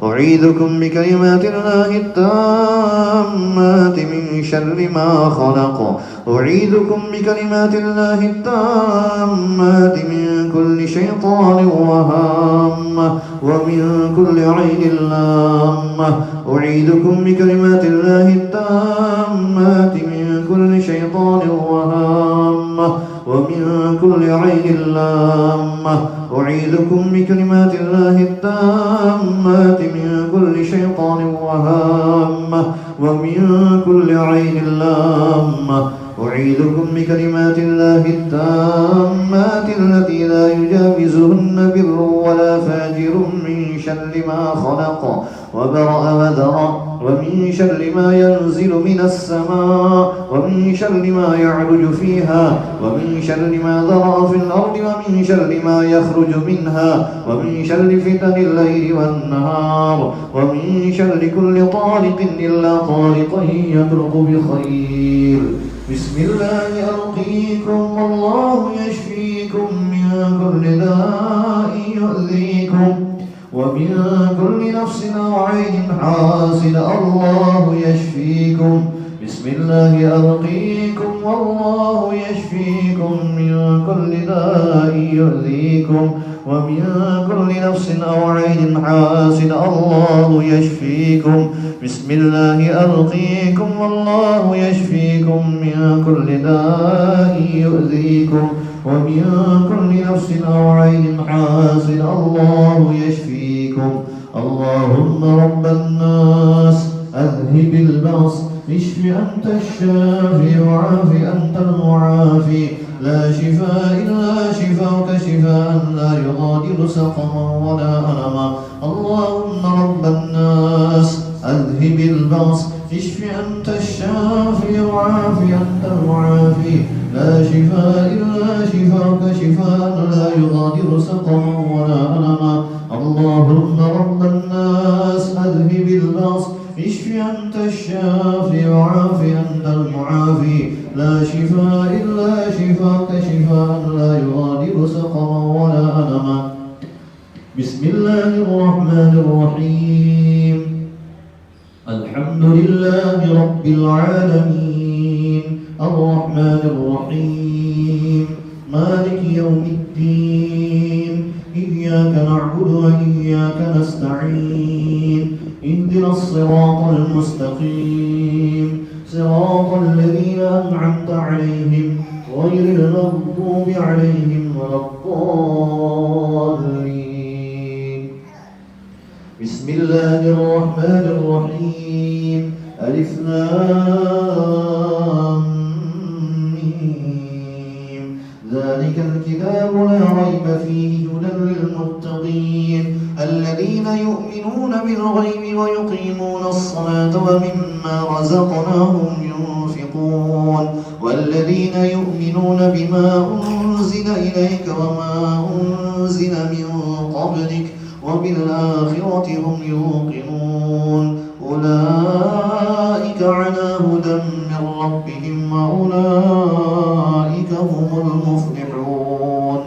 [SPEAKER 2] أعيذكم بكلمات الله التامات من شر ما خلق. أعيذكم بكلمات الله التامات من كل شيطان وهامة ومن كل عين لامة. أعيذكم بكلمات الله التامات من كل شيطان وهامة ومن كل عين لامة. أعيذكم بكلمات الله التامات من كل شيطان وهامة ومن كل عين لامة. أعيذكم بكلمات الله التامات التي لا يجاوزهن بر ولا فاجر من شر ما خلق وبرأ وذرأ ومن شر ما ينزل من السماء ومن شر ما يعرج فيها ومن شر ما ذرأ في الأرض ومن شر ما يخرج منها ومن شر فتن الليل والنهار ومن شر كل طارق إلا طارقا يطرق بخير. بسم الله أرقيكم والله يشفيكم من كل داء يؤذيكم ومن كل نفس أو عين حاسد الله يشفيكم. بسم الله أرقيكم والله يشفيكم من كل داء يؤذيكم ومن كل نفس أو عين حاسد الله يشفيكم. بسم الله أرقيكم والله يشفيكم من كل داء يؤذيكم ومن كل نفس أو عين حاسد الله يشفيكم. اللهم رب الناس أذهب البأس اشف أنت الشافي وعاف أنت المعافي. لا شفاء إلا شفاءك شفاء لا يغادر سقما ولا ألما. اللهم رب الناس أذهب البأس اشف أنت الشافي وعاف أنت المعافي.
[SPEAKER 3] شفاء إلا شفاءك شفاء لا يغادر سقما ولا ألما. اللهم رب الناس أذهب البأس اشف أنت الشافي وعاف أنت المعافي. لا شفاء إلا شفاءك شفاء لا يغادر سقما ولا ألما. بسم الله الرحمن الرحيم. الحمد لله رب العالمين الرحمن الرحيم مالك يوم الدين. إياك نعبد وإياك نستعين. اهدنا الصراط المستقيم صراط الذين أنعمت عليهم غير المغضوب عليهم ولا الضالين. بسم الله الرحمن الرحيم. ألف لام ميم. ذلك الكتاب لا ريب فيه هدى للمتقين الذين يؤمنون بالغيب ويقيمون الصلاة ومما رزقناهم ينفقون والذين يؤمنون بما أنزل إليك وما أنزل من قبلك وبالآخرة هم يوقنون. أولئك على هدى من ربهم وأولئك هم المفلحون.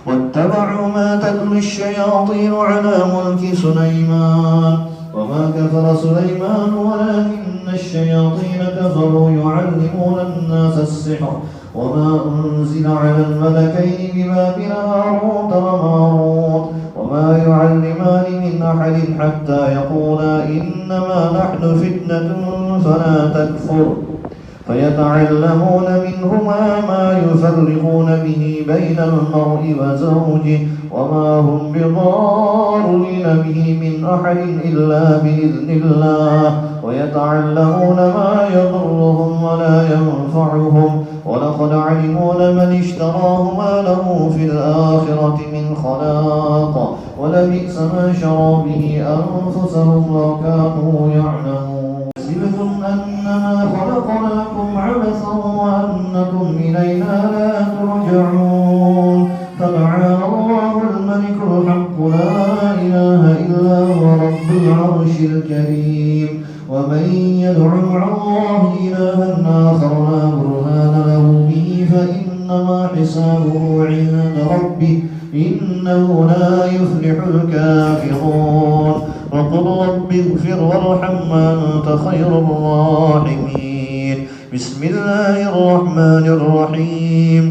[SPEAKER 3] واتبعوا ما تتلو الشياطين على ملك سليمان وما كفر سليمان ولكن الشياطين كفروا يعلمون الناس السحر وما أنزل على الملكين ببابل هاروت وماروت وما يعلمان من أحد حتى يقولا إنما نحن فتنة فلا تكفر فيتعلمون منهما ما يفرقون به بين المرء وزوجه وما هم بضارين به من أحد إلا بإذن الله ويتعلمون ما يضرهم ولا ينفعهم ولقد علموا لمن اشتراه ما له في الآخرة من خلاق ولبئس ما شروا به أنفسهم لو كانوا يعلمون. حسبتم أنما خلقناكم عبثا وأنكم إلينا لا ترجعون. فتعالى الله الملك الحق لا إله إلا هو رب العرش الكريم. ومن يدع مع الله إلها آخر لا برهان له به فإنما حسابه عند ربه إنه لا يفلح الكافرون. وقل رب اغفر وارحم وأنت خير الراحمين. بسم الله الرحمن الرحيم.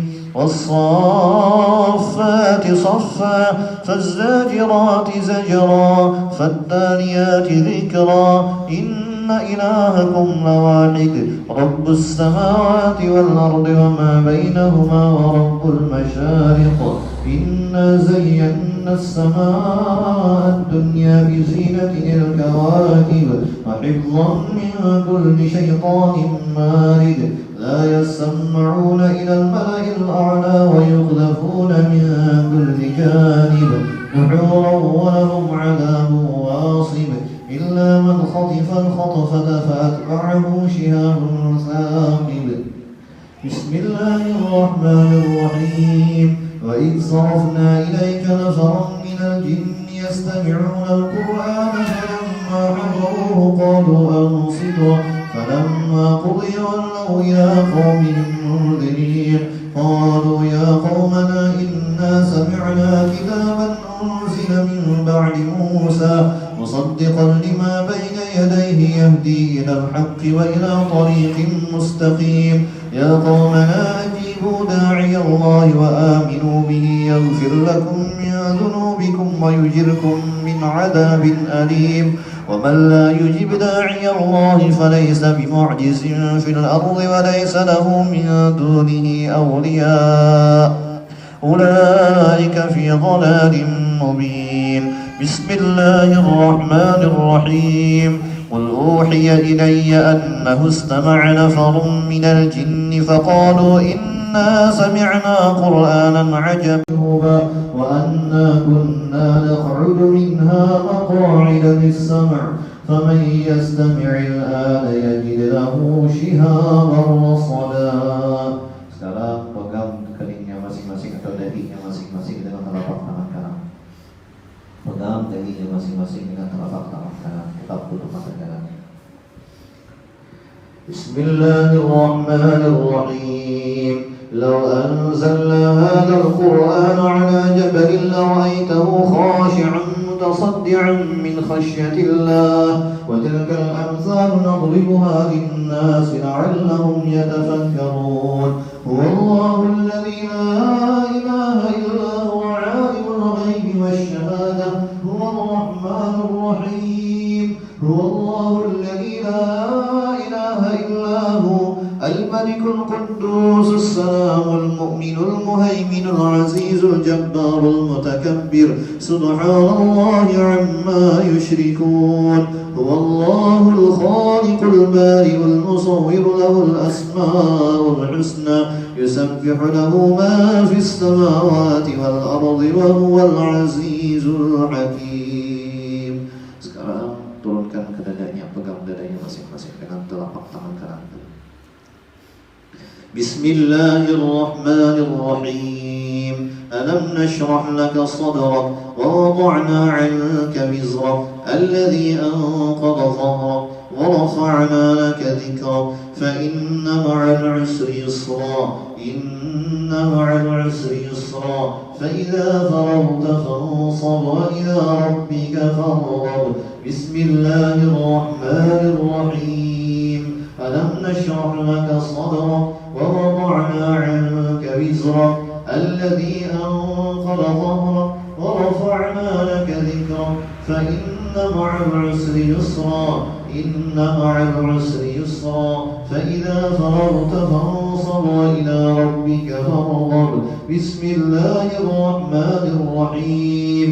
[SPEAKER 3] والصافات صفا فالزاجرات زجرا فالتاليات ذكرا إن إلهكم لواحد رب السماوات والأرض وما بينهما ورب المشارق. إنا زينا السماء الدنيا بزينة الكواكب وحفظا من كل شيطان مارد. لا يسمعون إلى الملأ الأعلى ويقذفون من كل جانب دحورا ولهم عذاب واصب إلا من خطف الخطفة فأتبعه شهاب ثاقب. بسم الله الرحمن الرحيم. وإذ صرفنا إليك نفرا من الجن يستمعون القرآن فلما حضروه قالوا أنصتوا فلما قضي ولوا إلى قومهم منذرين قالوا يا قومنا إنا سمعنا كتابا أنزل من بعد موسى مصدقا لما بين يديه يهدي إلى الحق وإلى طريق مستقيم. يا قومنا أجيبوا داعي الله وآمنوا به يغفر لكم من ذنوبكم ويجركم من عذاب أليم. ومن لا يجب داعي الله فليس بمعجز في الأرض وليس له من دونه أولياء أولئك في ضلال مبين. بسم الله الرحمن الرحيم. قل أوحي إلي أنه استمع نفر من الجن فقالوا إنا سمعنا قرآنا عجبا وأنا كنا نقعد منها مقاعد للسمع فمن يستمع الآن يجد له شهابا رصدا. Sekarang pegang
[SPEAKER 2] dahinya masing-masing dengan telapak tangan kanan. Tetap tutup mata kanan. Bismillahirrahmanirrahim. لو أنزلنا هذا القرآن على جبل لرأيته خاشعا متصدعا من خشية الله وتلك الأمثال نضربها للناس لعلهم يتفكرون هو الله الذي لا إله إلا هو عالم الغيب والشهادة هو الرحمن الرحيم هو الله الذي لا إله إلا هو الملك القدوس السلام المؤمن المهيمن العزيز الجبار المتكبر سبحان الله عما يشركون هو الله الخالق البارئ المصور له الأسماء الحسنى يسبح له ما في السماوات والأرض وهو العزيز الحكيم. Sekarang turunkan ke dadanya, pegang dadanya masing-masing dengan telapak tangan kanan. Bismillahirrahmanirrahim. Alam nashrah laka sadrak wa wada'na 'anka wizrak alladhi anqadha dhahrak wa rafa'na laka dhikrak fa inna ma'al 'usri yusra inna ma'al 'usri yusra fa idza faragta fansab wa ila rabbika farghab. Bismillahirrahmanirrahim. Alam nashrah laka sadrak ووضعنا عنك وزرك الذي أنقض ظهرك ورفعنا لك ذكرك فإن مع العسر يسرا إن مع العسر يسرا فإذا فرغت فانصب وإلى ربك فارغب. بسم الله الرحمن الرحيم.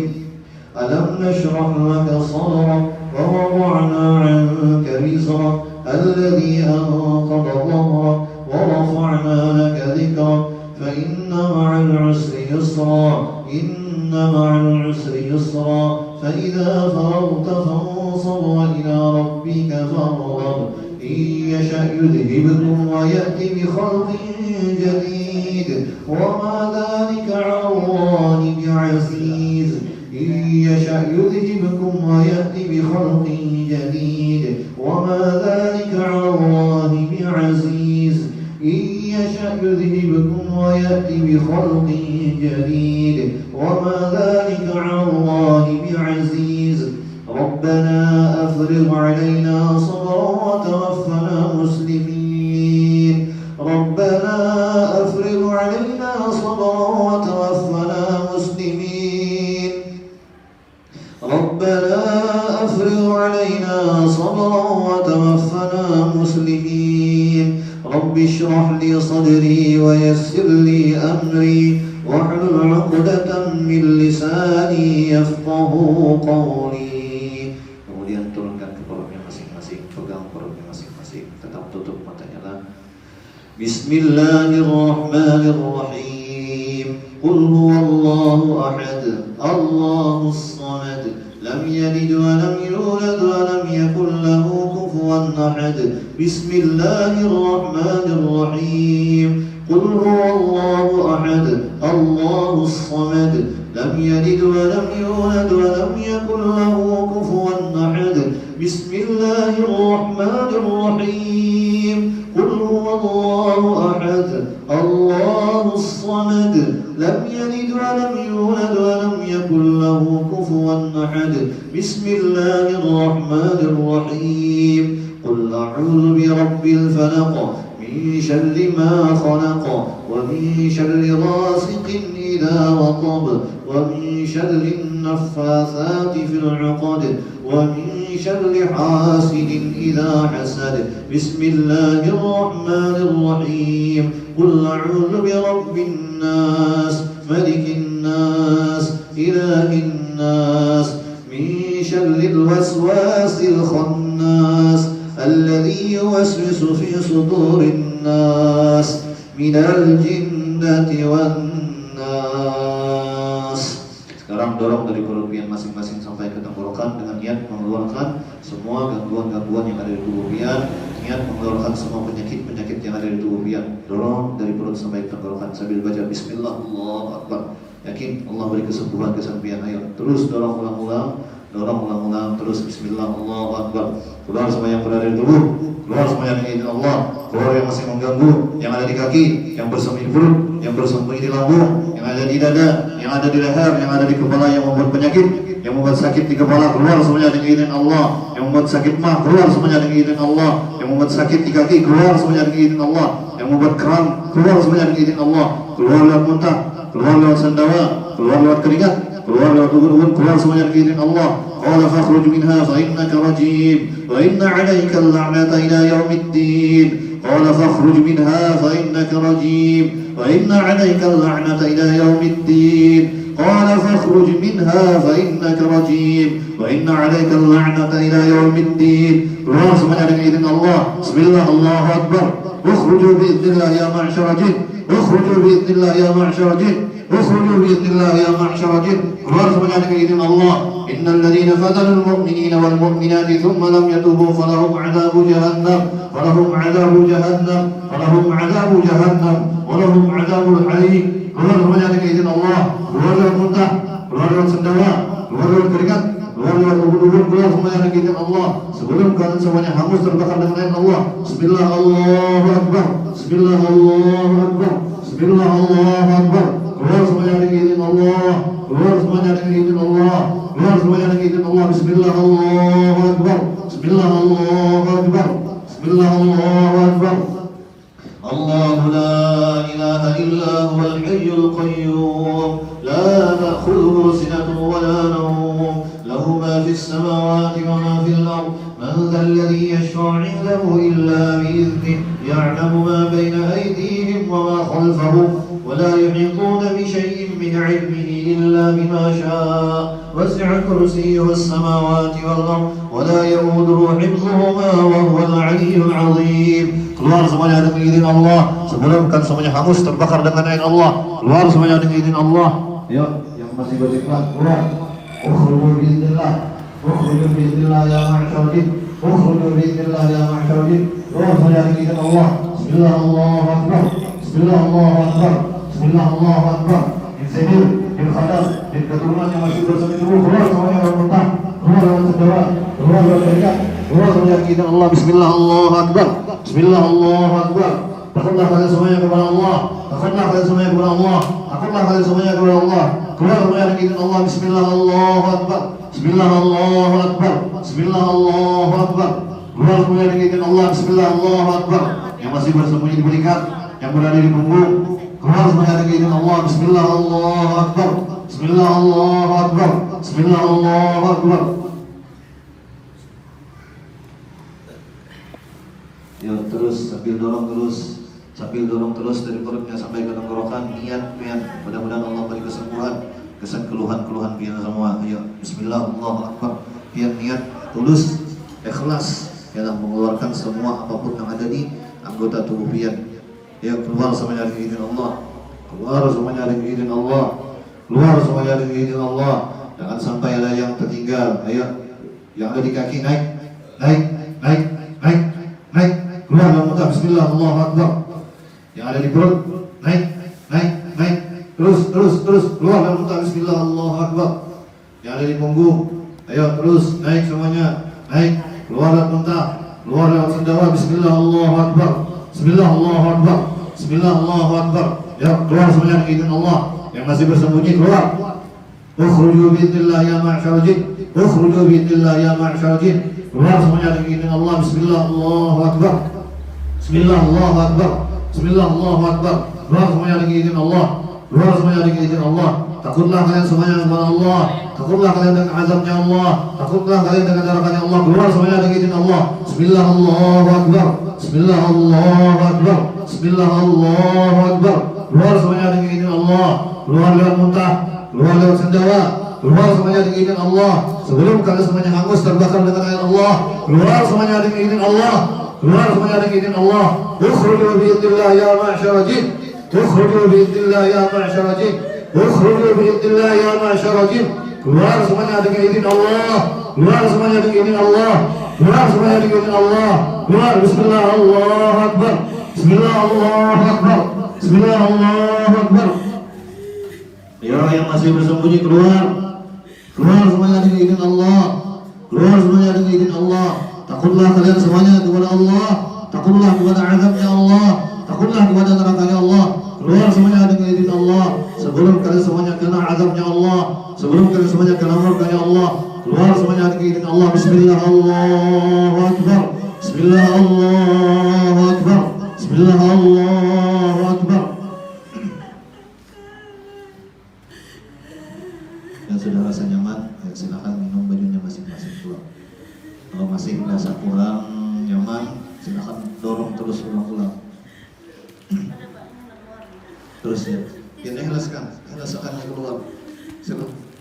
[SPEAKER 2] ألم نشرح لك صدرك ووضعنا عنك وزرك الذي أنقض ظهرك ورفعنا لك ذكرك فإن مع العسر يسرا إن مع العسر يسرا فإذا فرغت فانصب وإلى ربك فارغب. إن يشأ يذهبكم ويأتي بخلق جديد وما ذلك على الله بعزيز. إن يشأ يذهبكم ويأتي بخلق جديد وما ذلك على الله بعزيز. إن يشأ يذهبكم ويأتي بخلق جديد وما ذلك على الله بعزيز. ربنا أفرغ علينا صبرا وتوفنا مسلمين. ربنا أفرغ علينا صبرا وتوفنا مسلمين. ربنا أفرغ علينا صبرا وتوفنا مسلمين. رب اشرح لي صدري ويسر لي أمري واحلل عقدة من لساني يفقه قولي. Kemudian turunkan ke perutnya masing-masing, pegang perutnya masing-masing, tetap tutup matanya lah. Bismillahirrahmanirrahim. Qul huwallahu ahad, Allahus samad, lam yalid wa lam yulad wa lam yakul lahu kufuwan ahad. Bismillahirrahmanirrahim. Qul huwallahu ahad, Allahus samad, lam yalid wa lam yulad wa lam yakul lahu kufuwan ahad. Bismillahirrahmanirrahim. Qul huwallahu ahad, Allahus samad, lam yalid wa lam yulad wa lam yakul lahu kufuwan ahad. Bismillahirrahmanirrahim. قل أعوذ برب الفلق من شر ما خلق ومن شر غاسق إذا وقب ومن شر النفاثات في العقد ومن شر حاسد إذا حسد. بسم الله الرحمن الرحيم. قل أعوذ برب الناس ملك الناس إله الناس من شر الوسواس الخناس الذي يوسوس في صدور الناس من الجنة والناس. Sekarang dorong dari perut pian masing-masing sampai ke tenggorokan dengan niat mengeluarkan semua gangguan-gangguan yang ada di tubuh pian, niat mengeluarkan semua penyakit-penyakit yang ada di tubuh pian. Dorong dari perut sampai ke tenggorokan sambil baca Bismillah, Allahu Akbar. Yakin Allah beri kesembuhan pian. Ayo terus dorong ulang-ulang dorong ulang-ulang terus. Bismillah, Allahu Akbar. Keluar semua yang berada di tubuh, keluar semua yang izin Allah, keluar yang masih mengganggu, yang ada di kaki, yang bersembunyi di perut, yang bersembunyi di lambung, yang ada di dada, yang ada di leher, yang ada di kepala, yang membuat penyakit, yang membuat sakit di kepala, keluar semuanya dengan izin Allah. Yang membuat sakit mah, keluar semuanya dengan izin Allah. Yang membuat sakit di kaki, keluar semuanya dengan izin Allah. Yang membuat kram, keluar semuanya dengan izin Allah. Keluar lewat muntah, keluar lewat sendawa, keluar lewat keringat, keluar lewat ubun-ubun, keluar semuanya dengan izin Allah. Qala fakhruj minha fa innaka rajim wa inna 'alaika al-la'nata ila yaumiddin. Qala fakhruj minha fa innaka rajim wa inna 'alaika al-la'nata ila yaumiddin. قال فاخرج منها فإنك رجيم وإن عليك اللعنة إلى يوم الدين. keluar semuanya dengan izin Allah. Bismillah, Allahu Akbar. Ukhruju bi'idznillah ya ma'syar jin. Ukhruju bi'idznillah ya ma'syar jin. Ukhruju bi'idznillah ya ma'syar jin. keluar semuanya dengan izin Allah. Innal ladzina fatanul mu'minina wal mu'minati thumma lam yatubu falahum 'adzabu jahannam falahum 'adzabu jahannam falahum 'adzabu jahannam walahum 'adzabul 'alim. keluar semuanya dengan izin Allah. keluar lewat muntah, keluar lewat sendawa, keluar lewat keringat, keluar lewat ubun-ubun, keluar semuanya dengan izin Allah. Sebelum kalian semuanya hangus terbakar dengan izin Allah. Bismillah, Allahu Akbar. Bismillah, Allahu Akbar. Bismillah, Allahu Akbar. keluar semuanya dengan izin Allah. keluar semuanya dengan izin Allah. keluar semuanya dengan izin Allah. Bismillah, Allahu Akbar. Bismillah, Allahu Akbar. Bismillah, Allahu Akbar. الله لا إله إلا هو الحي القيوم لا تأخذه سنة ولا نوم له ما في السماوات وما في الأرض من ذا الذي يشفع عنده إلا بإذنه يعلم ما بين أيديهم وما خلفهم ولا يحيطون بشيء من علمه إلا بما شاء وسع كرسيه السماوات والأرض ولا يؤوده حفظهما وهو العلي العظيم. keluar semuanya dengan izin Allah. Sebelum kan semuanya hangus terbakar dengan izin Allah. keluar semuanya dengan izin Allah. Ayo, yang masih berzikir keluar. Ukhruju bi'idznillah. Ukhruju bi'idznillah ya ma'syar jin. Ukhruju bi'idznillah ya ma'syar jin. keluar semuanya dengan izin Allah. Bismillah, Allahu Akbar. Bismillah, Allahu Akbar. Bismillah, Allahu Akbar. Min sihir, min khadar, min keturunan yang masih bersembunyi tubuh, keluar semuanya lewat muntah, keluar lewat sendawa, keluar lewat keringat, keluar semuanya dengan izin Allah. Bismillah, Allahu Akbar. Bismillah, Allahu Akbar. Takutlah kalian semuanya kepada Allah. Takutlah kalian semuanya kepada Allah. Takutlah kalian semuanya kepada Allah. keluar semuanya dengan izin Allah. Bismillah, Allahu Akbar. Bismillah, Allahu Akbar. Bismillah, Allahu Akbar. keluar semuanya dengan izin Allah. Bismillah, Allahu Akbar. Yang masih bersembunyi di berikat, yang berada di punggung, keluar semuanya dengan izin Allah. Bismillah, Allahu Akbar. Bismillah, Allahu Akbar. Bismillah, Allahu Akbar. Ya, terus sambil dorong terus dari perutnya sampai ke tenggorokan. Niat. Mudah-mudahan Allah beri kesembuhan, keluhan pian semua. Ayo, Bismillah, Allahu Akbar. Pian niat tulus, ikhlas dalam mengeluarkan semua apapun yang ada di anggota tubuh pian. Ya, keluar semuanya dengan izin Allah. Keluar semuanya dengan izin Allah. Keluar semuanya dengan izin Allah. Jangan sampai ada yang tertinggal. Ayo, yang ada di kaki naik. Keluar dalam muntah. Bismillah, Allahu Akbar. Yang ada di perut naik. Terus keluar dalam muntah. Bismillah, Allahu Akbar. Yang ada di punggung, ayo terus naik semuanya. Naik, keluar dalam muntah, keluar dalam sendawa. Bismillah, Allahu Akbar. Bismillah, Allahu Akbar. Bismillah, Allahu Akbar. Ya, keluar semuanya dengan izin Allah. Yang masih bersembunyi keluar. Ukhruju bi'idznillah ya ma'syar jin. Ukhruju bi'idznillah ya ma'syar jin. keluar semuanya dengan izin Allah. Bismillah, Allahu Akbar. Bismillah, Allahu Akbar. Bismillah, Allahu Akbar. keluar semuanya dengan izin Allah. Keluar semuanya dengan izin Allah. Takutlah kalian semuanya kepada Allah. Takutlah kalian dengan azabnya Allah. Takutlah kalian dengan neraka-Nya Allah. Keluar semuanya dengan izin Allah. Bismillah, Allahu Akbar. Bismillah, Allahu Akbar. Bismillah, Allahu Akbar. keluar semuanya dengan izin Allah. Keluar lewat muntah, keluar lewat sendawa, keluar semuanya dengan izin Allah. Sebelum kalian semuanya hangus terbakar dengan izin Allah. Keluar semuanya dengan izin Allah. Keluar semuanya dengan izin Allah. Ukhruju bi'idznillah ya ma'syar jin. Ukhruju bi'idznillah ya ma'syar jin. Ukhruju bi'idznillah ya ma'syar jin. keluar semuanya dengan izin Allah. Keluar semuanya dengan izin Allah. Keluar semuanya dengan izin Allah. Keluar. Bismillah, Allahu Akbar. Bismillah, Allahu Akbar. Bismillah, Allahu Akbar. Ya, yang masih bersembunyi keluar. Keluar semuanya dengan izin Allah. Keluar semuanya dengan izin Allah. Takutlah kalian semuanya kepada Allah. Takutlah kepada azabnya Allah. Takutlah kepada nerakanya Allah. Keluar semuanya dengan izin Allah. Sebelum kalian semuanya kena azabnya Allah. Sebelum kalian semuanya kena murkanya Allah. Keluar semuanya dengan izin Allah. Bismillah, Allahu Akbar. Bismillah, Allahu Akbar. Bismillah, Allahu Akbar. Yang sudah rasa nyaman, silakan minum bajunya masing-masing pulang. Kalau masih merasa kurang nyaman, silakan dorong terus pulang-pulang. Terus ya, ini helaskan keluar.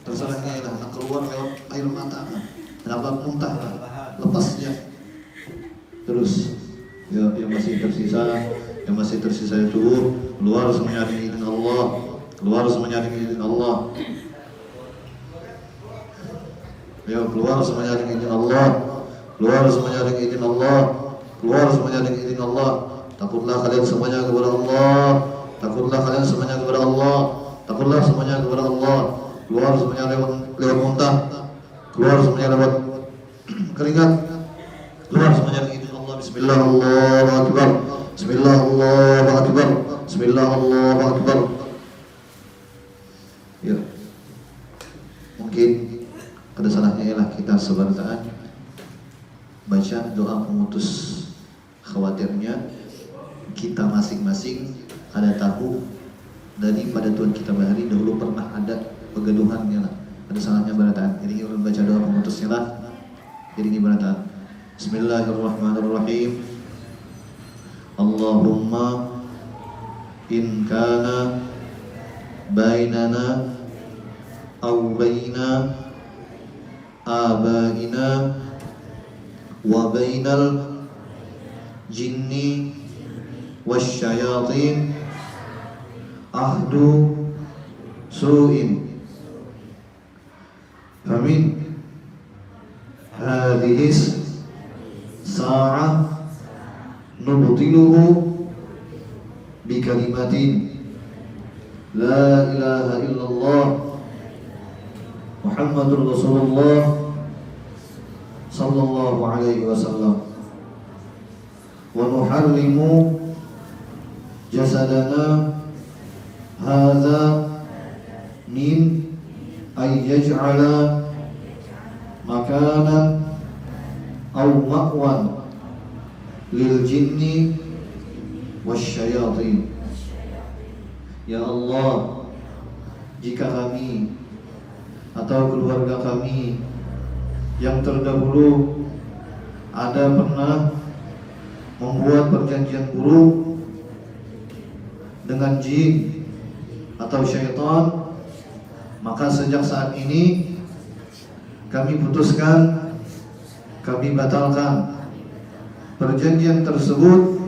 [SPEAKER 2] Terserahnya lah, nak keluar lewat air mata kan, kenapa muntah kan, lepas ya. Terus ya, yang masih tersisa itu keluar semuanya dengan izin Allah. Keluar semuanya dengan izin Allah. Ya, keluar semuanya dengan izin Allah. Keluar semuanya dengan izin Allah. Keluar semuanya dengan izin Allah. Takutlah kalian semuanya kepada Allah. Takutlah kalian semuanya kepada Allah. Takutlah semuanya kepada Allah. Keluar semuanya lewat muntah. Keluar semuanya lewat keringat. Keluar semuanya dengan izin Allah. Bismillah, Allahu Akbar. Bismillah, Allahu Akbar. Bismillah, Allahu Akbar. Ya, mungkin ada salahnya ialah kita sebentar baca doa pemutus khawatirnya. Kita masing-masing ada tahu daripada Tuhan kita bahari dahulu pernah ada kegaduhannya lah. Ada salahnya barataan. Jadi kita baca doa pemutusnya lah. Jadi ini barataan. Bismillahirrahmanirrahim. Allahumma in kana bainana aw baina abaina wa bainal jinni wasyayatin ahdu su'in famin hadhis sa'ah nubtiluhu bikalimatin la ilaha illallah Muhammadur Rasulullah sallallahu alaihi wasallam wa nuharrimu jasadana hadza min ay yaj'ala makanan aw ma'wan lil jinni wasyayatin. Ya Allah, jika kami atau keluarga kami yang terdahulu ada pernah membuat perjanjian buruk dengan jin atau syaitan, maka sejak saat ini kami putuskan, kami batalkan perjanjian tersebut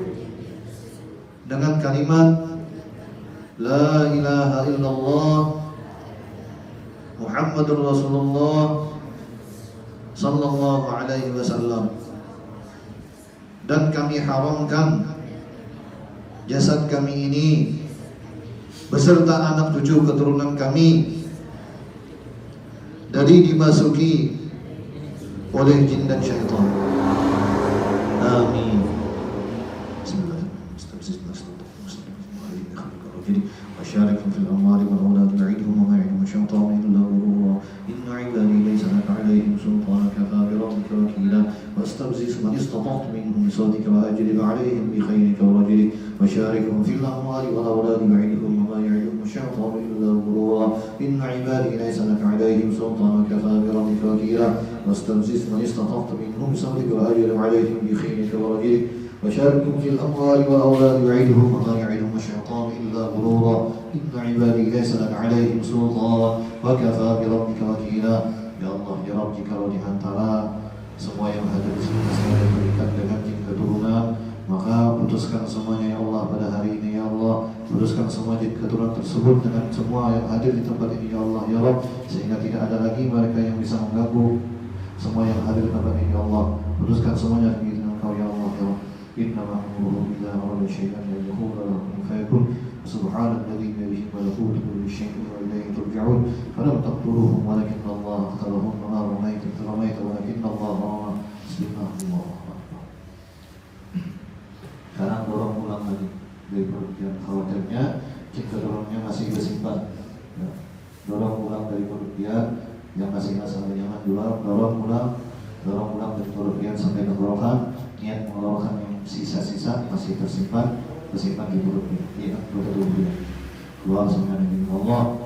[SPEAKER 2] dengan kalimat La ilaha illallah Muhammadur Rasulullah sallallahu alaihi wasallam, dan kami haramkan jasad kami ini beserta anak cucu keturunan kami dari dimasuki oleh jin dan syaitan. Amin. وشاركهم في الأموال والأولاد وعدهم وما يعدهم الشيطان إلا غرورا إن عبادي ليس لك عليهم سلطان كفى بربك وكيلا واستفزز من استطعت منهم بصوتك وأجلب عليهم بخيرك ورجلك وشاركهم في الأموال والأولاد وعدهم وما يعدهم الشيطان إلا غرورا إن عبادي ليس لك عليهم سلطان كفى بربك وكيلا واستفزز من استطعت منهم بصوتك وأجلب عليهم بخيرك ورجلك وشاركهم في الأموال والأولاد وعدهم وما يعدهم الشيطان إلا غرورا إن عبادي ليس لك عليهم سلطان وكفى بربك وكيلا. Ya Allah, ya Rabb, jika di antara semua yang ada di sini saya berikan dengan jin keturunan, maka putuskan semuanya ya Allah pada hari ini ya Allah. Putuskan semua jin keturunan tersebut dengan semua yang hadir di tempat ini ya Allah ya Rabb, sehingga tidak ada lagi mereka yang bisa mengganggu semua yang hadir di tempat ini ya Allah. Putuskan semuanya dengan Engkau ya Allah ya Rabb. إنما أمره إذا أراد شيئا أن يقول له كن فيكون
[SPEAKER 3] Subhanalladzi biyadihi malakutu kulli syai'in wa ilaihi turja'un. Falam taqtuluhum walakinna Allah qatalahum wa ma ramaita idh ramaita walakinna Allah rama. Bismillahirrahmanirrahim. Karena dorong ulang lagi dari perut yang khawatirnya jika dorongnya masih bersimpan, ya. Dorong ulang dari perut dia yang masih masalah jangan dorong ulang dari perut dia sampai tenggorokan. Niat mengeluarkan yang sisa-sisa masih tersimpan di perutnya, ya, perut tubuhnya. Keluar semuanya dengan Allah,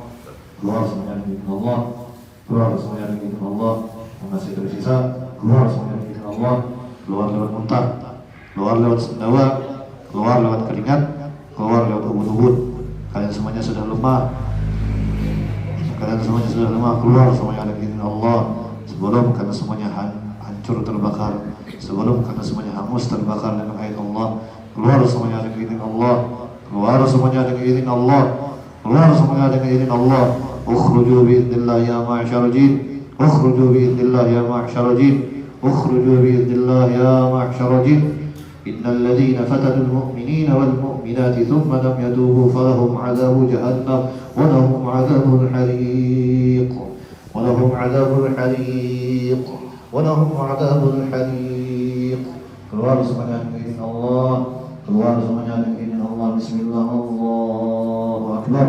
[SPEAKER 3] keluar semuanya dengan Allah, keluar semuanya dengan Allah. Yang masih tersisa keluar semuanya dengan Allah. Keluar lewat muntah, keluar lewat sendawa, keluar lewat keringat, keluar lewat ubun-ubun. Kalian semuanya sudah lemah, keluar semuanya dengan izin Allah. Sebelum karena semuanya hancur terbakar, sebelum karena semuanya hangus terbakar dengan air Allah. Keluar semuanya dengan izin Allah, keluar semuanya dengan izin Allah, keluar semuanya dengan izin Allah. Ukhruju bi'idznillah ya ma'syarul jin, ukhruju bi'idznillah ya ma'syarul jin, ukhruju bi'idznillah ya ma'syarul jin. Innal ladzina fatanul mu'minina wal mu'minati thumma lam yatubu falahum 'adzabu jahannam wa lahum 'adzabul hariq wa lahum 'adzabul hariq wa lahum 'adzabul hariq. Keluar semuanya dengan izin Allah, keluar semuanya dengan izin Allah. Bismillah, Allahu akbar.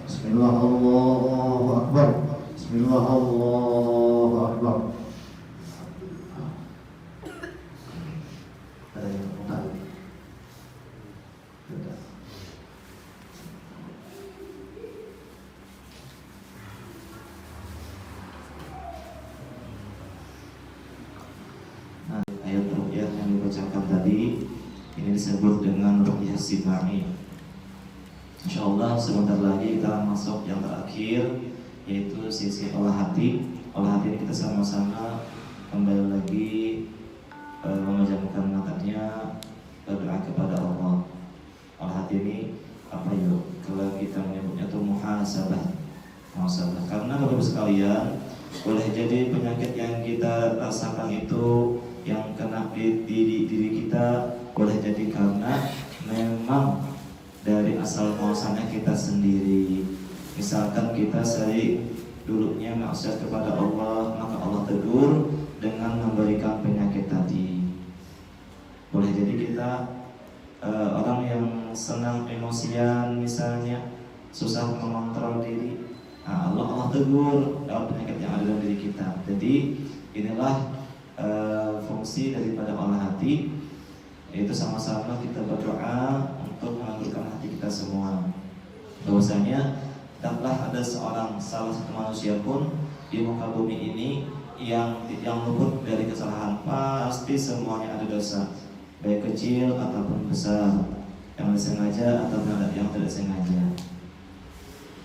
[SPEAKER 3] Bismillah, Allahu akbar. Bismillah, Allahu akbar. Ada yang mau tahu? Tidak.
[SPEAKER 1] Ayat ruqyah yang dibacakan tadi ini disebut dengan ruqyah simai. Insyaallah sebentar lagi kita masuk yang terakhir, yaitu sisi olah hati. Olah hati ini kita sama-sama kembali lagi memejamkan matanya, berdoa kepada Allah. Olah hati ini apa yuk? Kalau kita menyebutnya itu muhasabah. Karena Bapak Ibu sekalian, boleh jadi penyakit yang kita rasakan itu yang kena di diri kita, boleh jadi karena memang dari asal muasalnya kita sendiri. Misalkan kita sering dulunya maksiat kepada Allah, maka Allah tegur dengan memberikan penyakit tadi. Boleh jadi kita orang yang senang emosian misalnya, susah mengontrol diri, Allah tegur dalam penyakit yang ada dalam diri kita. Jadi inilah fungsi daripada olah hati, yaitu sama-sama kita berdoa untuk mengangkutkan hati kita semua. Bahwasanya tidaklah ada salah satu manusia pun di muka bumi ini yang luput dari kesalahan. Pasti semuanya ada dosa, baik kecil ataupun besar, yang disengaja ataupun yang tidak sengaja.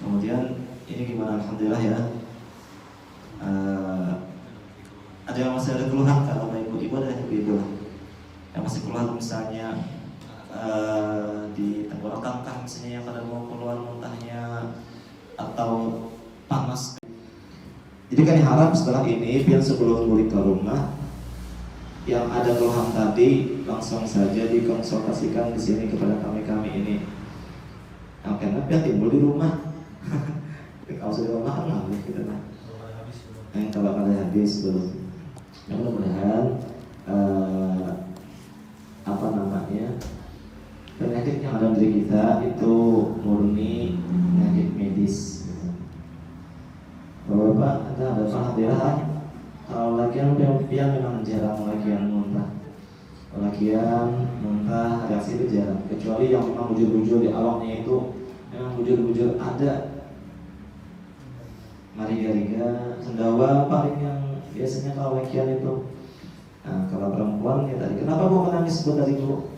[SPEAKER 1] Kemudian ini gimana? Alhamdulillah ya. Ada yang masih ada keluhan kalau ibu-ibu ada ibu-ibu yang masih keluhan misalnya di tenggorokan kah misalnya yang pada mau keluar muntahnya atau panas. Jadi kami harap setelah ini biar sebelum balik ke rumah yang ada keluhan tadi langsung saja dikonsultasikan di sini kepada kami ini. Nah, karena biar timbul di rumah. Kalau sudah rumah kan nggak kita nah. Yang kalau ada habis dulu. Yang mudah-mudahan penyakit yang ada di kita itu murni penyakit medis. Bapak ada hadiah. Kalau lakian memang jarang lakian muntah. Lakian muntah reaksi itu jarang. Kecuali yang memang bujur-bujur di awalnya itu memang bujur-bujur ada. Mariga-riga, sendawa paling yang biasanya kalau lakian itu. Nah, kalau perempuan ya tadi, kenapa Bu menangis sebentar Ibu?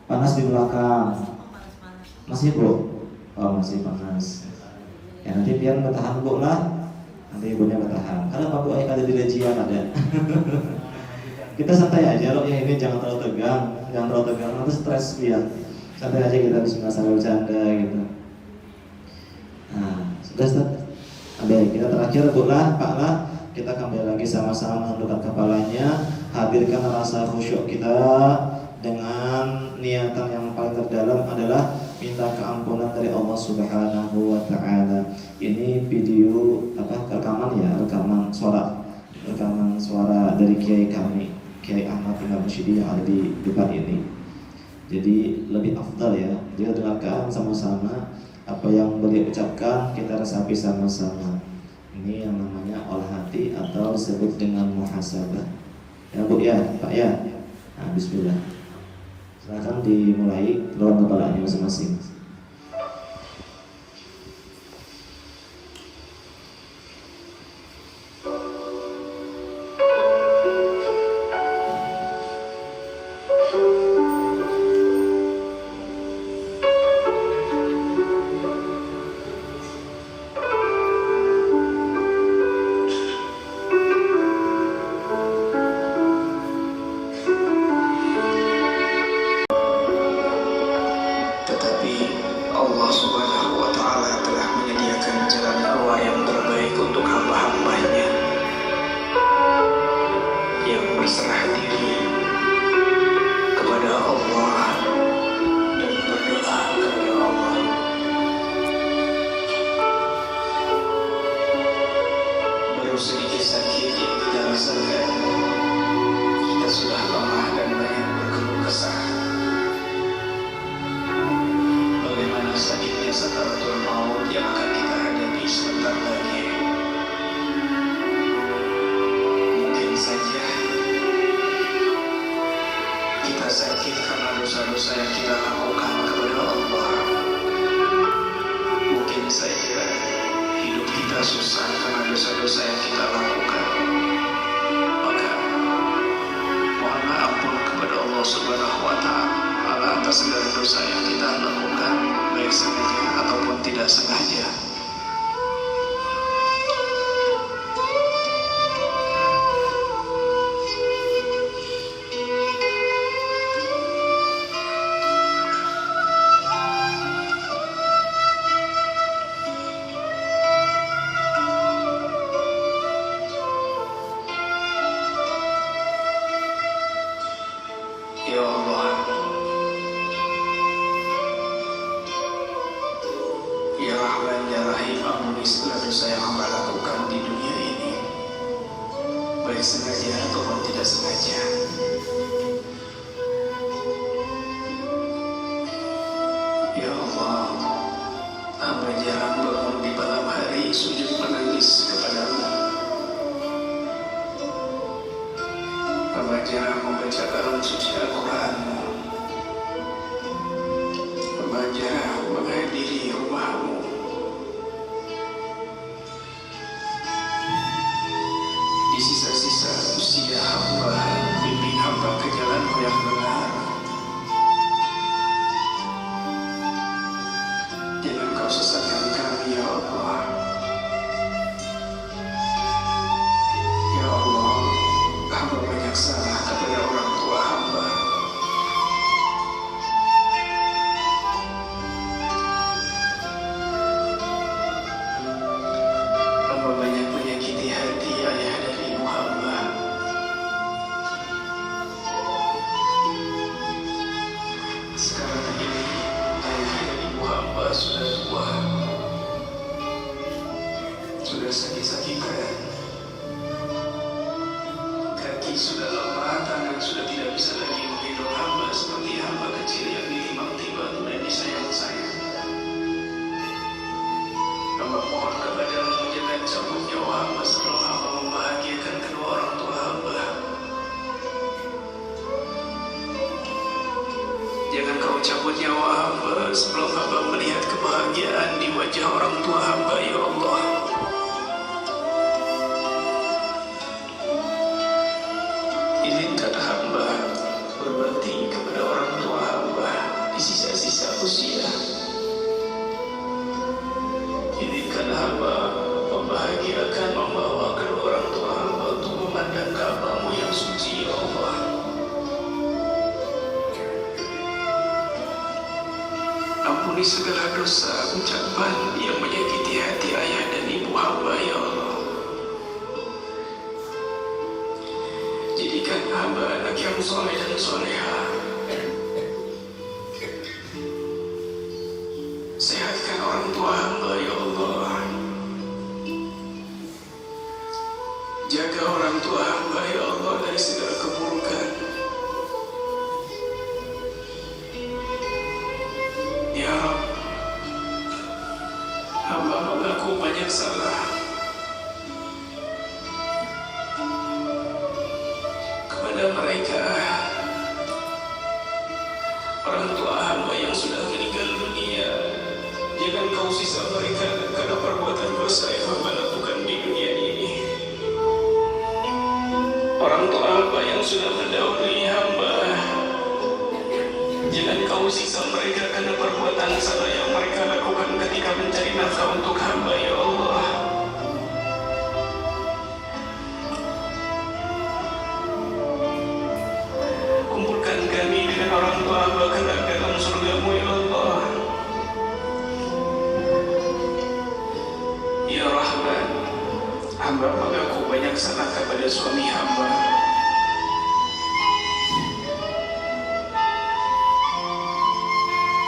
[SPEAKER 1] Panas di belakang. Masih Bu? Oh masih panas. Ya nanti biar bertahan Bu lah. Nanti ibunya bertahan. Karena Pak Bu ada di lejian ada. Kita santai aja loh ya, ini jangan terlalu tegang, nanti stres biar. Santai aja kita bisa sambil bercanda gitu. Nah, sudah Ustaz. Kita terakhir Bu lah, Pak lah. Kita kembali lagi sama-sama menundukkan kepalanya, hadirkan rasa khusyuk kita dengan niatan yang paling terdalam adalah minta keampunan dari Allah Subhanahu wa taala. Ini video rekaman ya, rekaman suara dari kiai kami, Kiai Ahmad Imam Syidi yang ada di depan ini. Jadi lebih afdal ya, dia dengarkan sama-sama apa yang beliau ucapkan, kita resapi sama-sama. Ini yang namanya olah hati atau disebut dengan muhasabah. Ya Bu ya, Pak ya. Nah, bismillah. Silakan dimulai lawan kepalanya masing-masing.
[SPEAKER 4] Tetapi Allah Subhanahu wa Ta'ala telah menyediakan jalan keluar yang terbaik untuk hamba-hambanya yang berserah diri kepada Allah dan berdoa kepada Allah. Baru sedikit sakit yang kita rasakan, kita sudah lemah dan banyak berkeluh kesah. Bagaimana sakitnya sakaratul maut yang akan kita hadapi sebentar lagi. Mungkin saja kita sakit karena dosa-dosa yang kita lakukan kepada Allah. Mungkin saja hidup kita susah karena dosa-dosa yang kita lakukan. Maka mohon maaf pun kepada Allah Subhanahu wa Ta'ala atas segala dosa yang kita lakukan, baik sengaja ataupun tidak sengaja. Ya Allah, Ya Rahman, Ya Rahim, ampuni segala dosa yang hamba lakukan di dunia ini, baik sengaja ataupun tidak sengaja. Ya Allah, hamba jarang bangun di malam hari sujud menangis kepadamu. Hamba jarang membaca kalam suci Al-Quranmu. Hamba jarang menghadiri rumahmu. Di sisa-sisa usia hamba, bimbing hamba ke jalanmu yang benar. Jangan kau sesatkan kami, Ya Allah. Ya Allah, hamba banyak salah kepada orang tua hamba. Hamba banyak menyakiti hati ayah dan ibu hamba. Sekarang ini ayah dan ibu hamba sudah tua, sudah sakit-sakitan. Kaki sudah lemah, tangan sudah tidak bisa lagi menggendong hamba seperti hamba kecil yang ditimbang-timbang dan disayang-sayang. Hamba mohon kepadamu, jangan cabut nyawa hamba sebelum hamba membahagiakan kedua orang tua hamba. Jangan kau cabut nyawa hamba sebelum hamba melihat kebahagiaan di wajah orang tua hamba, Ya Allah. Izinkan hamba berbakti kepada orang tua hamba di sisa-sisa usia. Izinkan hamba membahagiakan membawa kedua orang tua hamba untuk memandang Ka'bah-Mu yang suci, Ya Allah. Ampuni segala dosa ucapan yang menyakiti hati ayah dan ibu hamba, Ya Allah. Jadikan hamba anak yang soleh dan soleha. aku banyak salah kepada mereka, orang tua hamba yang sudah meninggal dunia. Jangan kau sisa mereka karena perbuatan dosa yang hamba lakukan di dunia ini. Orang tua hamba yang sudah mendahului hamba, jangan kau siksa mereka karena perbuatan salah yang mereka lakukan ketika mencari nafkah untuk hamba, ya Allah. Kumpulkan kami dengan orang tua hamba kelak dalam surga-Mu, ya Allah. Ya Rahman, hamba mengaku banyak salah kepada suami hamba.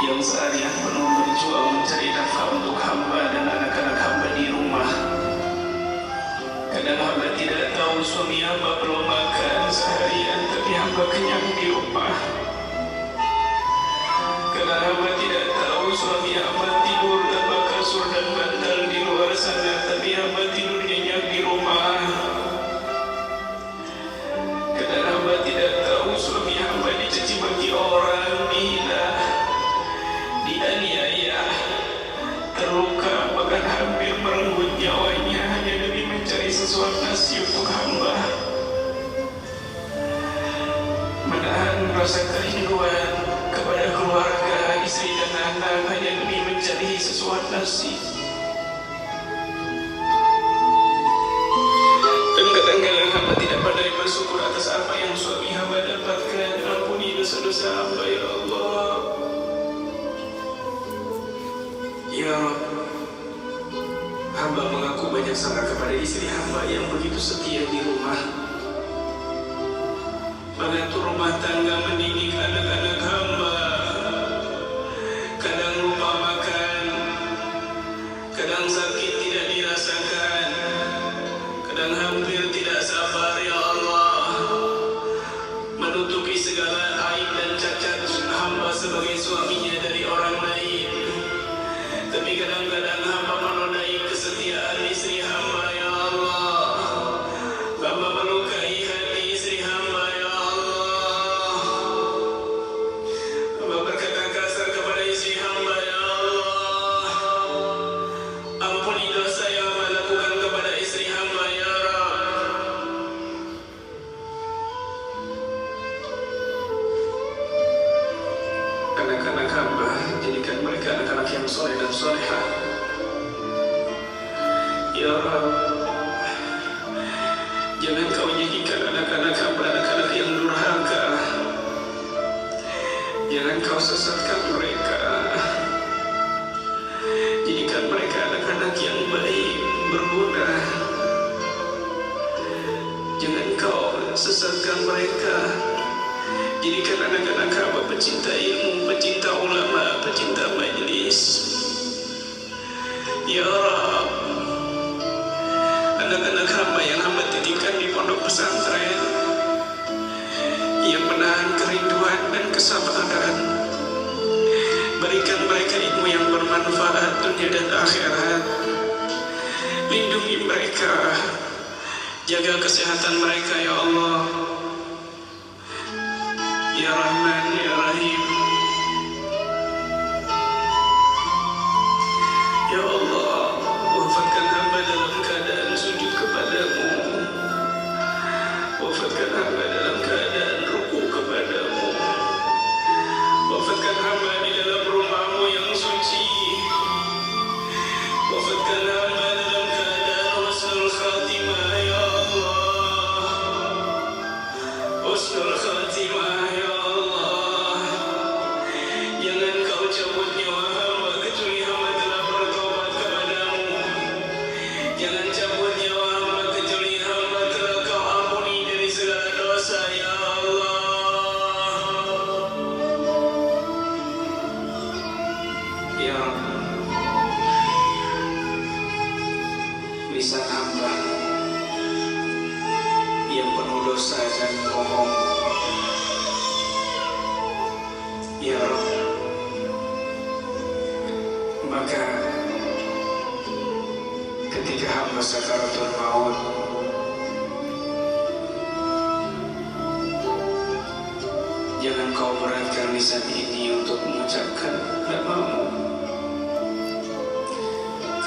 [SPEAKER 4] Yang seharian penuh berjuang mencari nafkah untuk hamba dan anak-anak hamba di rumah. Kadang hamba tidak tahu suami hamba belum makan seharian, tapi hamba kenyang di rumah. Kadang hamba tidak tahu suami hamba tidur tanpa kasur dan bantal di luar sana, tapi hamba tidur nyenyak di rumah. Kadang hamba tidak tahu suami hamba dicaci maki orang, dihina, dianiaya, terluka, bahkan hampir merenggut nyawanya hanya demi mencari sesuatu nasi untuk hamba. Menahan rasa kerinduan kepada keluarga, istri dan anak hanya demi mencari sesuatu nasi. Dan kadang-kadang hamba tidak pandai bersyukur atas apa yang suami hamba dapatkan. Ampuni dosa-dosa hamba, ya Allah. Ya Rabb, hamba mengaku banyak salah kepada istri hamba yang begitu setia di rumah, mengatur rumah tangga, mendidik anak-anak hamba. Kadang lupa makan, kadang sakit tidak dirasakan, kadang hampir tidak sabar, ya Allah, menutupi segala aib dan cacat hamba sebagai suaminya dari orang lain. Tapi kadang-kadang hamba menodai kesetiaan istri hamba, ya Allah. Hamba melukai hati istri hamba, ya Allah. Hamba berkata kasar kepada istri hamba, ya Allah. Ampuni dosa yang hamba lakukan kepada istri hamba, ya Rabb. Anak-anak hamba, jadikan mereka anak-anak yang soleh dan solehah. Ya Rabb, jangan kau jadikan anak-anak hamba anak-anak yang durhaka. Jangan kau sesatkan mereka. Jadikan mereka anak-anak yang baik, berguna. Jangan kau sesatkan mereka. Jadikan anak-anak hamba pecinta ilmu, pecinta ulama, pecinta majlis. Ya Rabb, anak-anak hamba yang hamba titipkan di pondok pesantren, yang menahan kerinduan dan kesabaran, berikan mereka ilmu yang bermanfaat dunia dan akhirat. Lindungi mereka, jaga kesehatan mereka, ya Allah. Ya Rahman, ya Rahim. Ya Allah, wafatkan hamba dalam keadaan sujud kepadamu. Wafatkan hamba dalam keadaan ruku kepadamu. Wafatkan hamba di dalam rumahmu yang suci. Wafatkan hamba dalam keadaan husnul khatimah, ya Allah. Husnul khatimah, ya Allah. Jangan kau cabut nyawa hamba kecuali hamba telah bertobat kepadamu. Jangan cabut nyawa hamba kecuali hamba telah kau ampuni dari segala dosa, ya Allah. Ya Rabb, lisan hamba yang penuh dosa dan bohong. Ya Rabb, maka ketika hamba sakaratul maut, jangan kau beratkan lisan ini untuk mengucapkan namamu.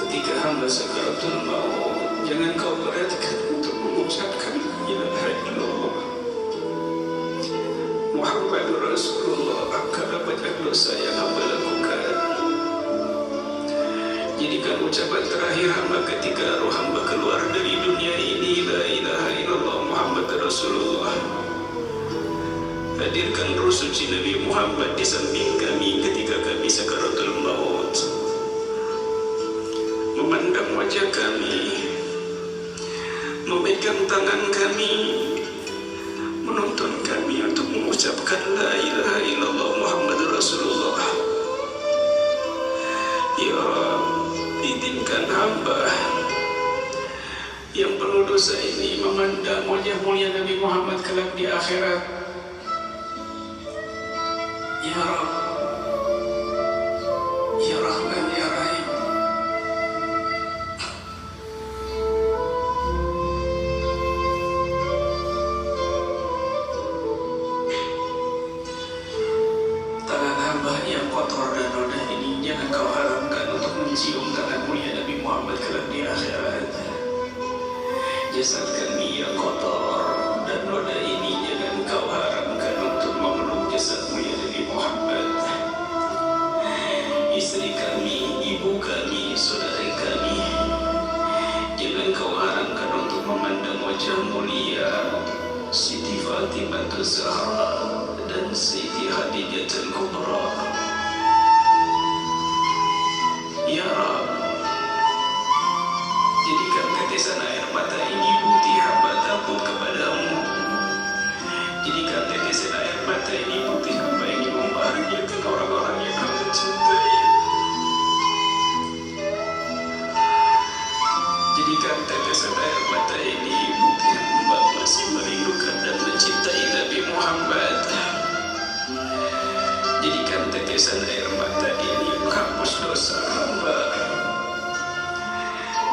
[SPEAKER 4] Ketika hamba sakaratul maut, jangan kau beratkan untuk mengucapkan la ilaha illallah Muhammadur Rasulullah. Karena banyak dosa yang hamba lakukan. Jadikan ucapan terakhir hamba ketika roh hamba keluar dari dunia ini la ilaha illallah Muhammadur Rasulullah. Hadirkan roh suci Nabi Muhammad di samping kami ketika kami sakaratul maut. Memandang wajah kami, memegang tangan kami, menuntun kami untuk mengucapkan la ilaha illallah Muhammadur Rasulullah. Ya Rabb, izinkan hamba yang penuh dosa ini memandang wajah mulia Nabi Muhammad kelak di akhirat. Ya Rabb, Ya Rahman, Ya Rahim. Tangan hamba yang kotor dan noda ini jangan kau haramkan untuk mencium tangan mulia Nabi Muhammad kelak di akhirat. Jasad kami yang kotor dan noda ini jangan kau haramkan untuk memeluk jasad mulia Nabi Muhammad. Istri kami, ibu kami, saudari kami, jangan kau haramkan untuk memandang wajah mulia Siti Fatimah Zahra dan Siti Khadijatul Kubra. Ya Rabb, jadikan tetesan air mata ini bukti hamba takut kepadamu. Jadikan tetesan air mata ini bukti hamba ingin membahagiakan orang-orang yang hamba cintai. Jadikan tetesan air mata ini bukti hamba masih merindukan dan mencintai Nabi Muhammad. Jadikan tetesan air mata ini menghapus dosa hamba.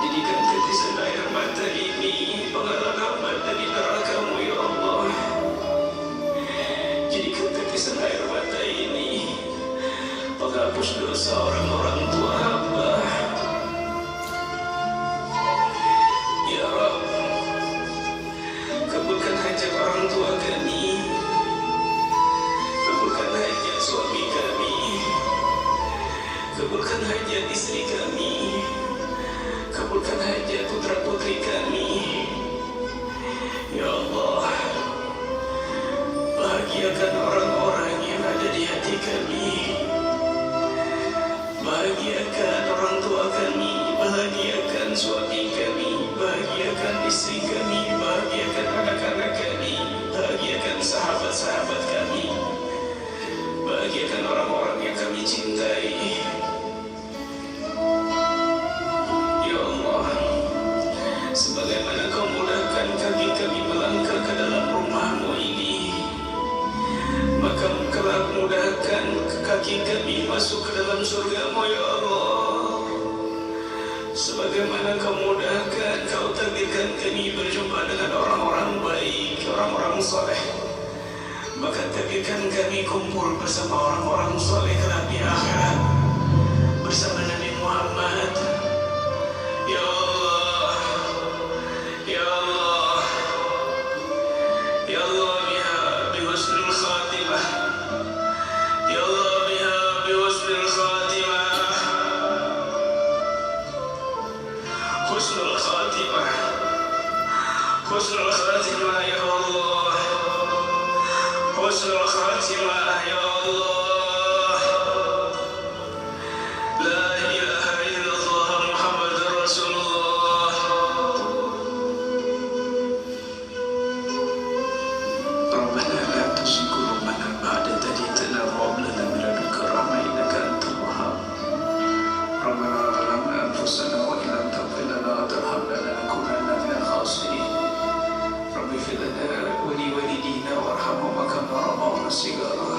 [SPEAKER 4] Jadikan tetesan air mata ini penghalang hamba dari neraka-Mu ya Allah. Jadikan tetesan air mata ini penghapus dosa orang-orang tua hamba. Ya Rabb, kabulkan hajat orang tua kami, kabulkan hajat suami kami, kabulkan hajat istri kami, kabulkan hajat putra putri kami. Ya Allah, bahagiakan orang-orang yang ada di hati kami, bahagiakan orang tua kami, bahagiakan suami kami, bahagiakan istri kami, bahagiakan anak-anak kami, bahagiakan sahabat-sahabat kami, bahagiakan orang-orang yang kami cintai. Ya Allah, sebagaimana Kau mudahkan kaki kami melangkah ke dalam rumah-Mu ini, maka kelak mudahkan kaki kami masuk ke dalam surga-Mu ya Allah. Sebagaimana Kau mudahkan, Kau takdirkan kami berjumpa dengan orang-orang baik, orang-orang soleh, maka takdirkan kami kumpul bersama orang-orang soleh kelak di akhirat bersama Nabi Muhammad. Ya Allah, Ya Allah, Ya Allah, biha bihusnul khatimah, Ya Allah, biha bihusnul khatimah, husnul khatimah, husnul khatimah ya Allah, husnul khatimah ya Allah. La ilaha illallah Muhammadur Rasulullah. Rabbana la tuzigh qulubana ba'da idh hadaytana wa hab lana min ladunka rahmah innaka antal wahhab. Rabbana zalamna anfusana wa in lam taghfir lana wa tarhamna lanakunanna minal khasirin. Rabbi ighfir lana wa liwalidina warhamhuma kama rabbawna shighara.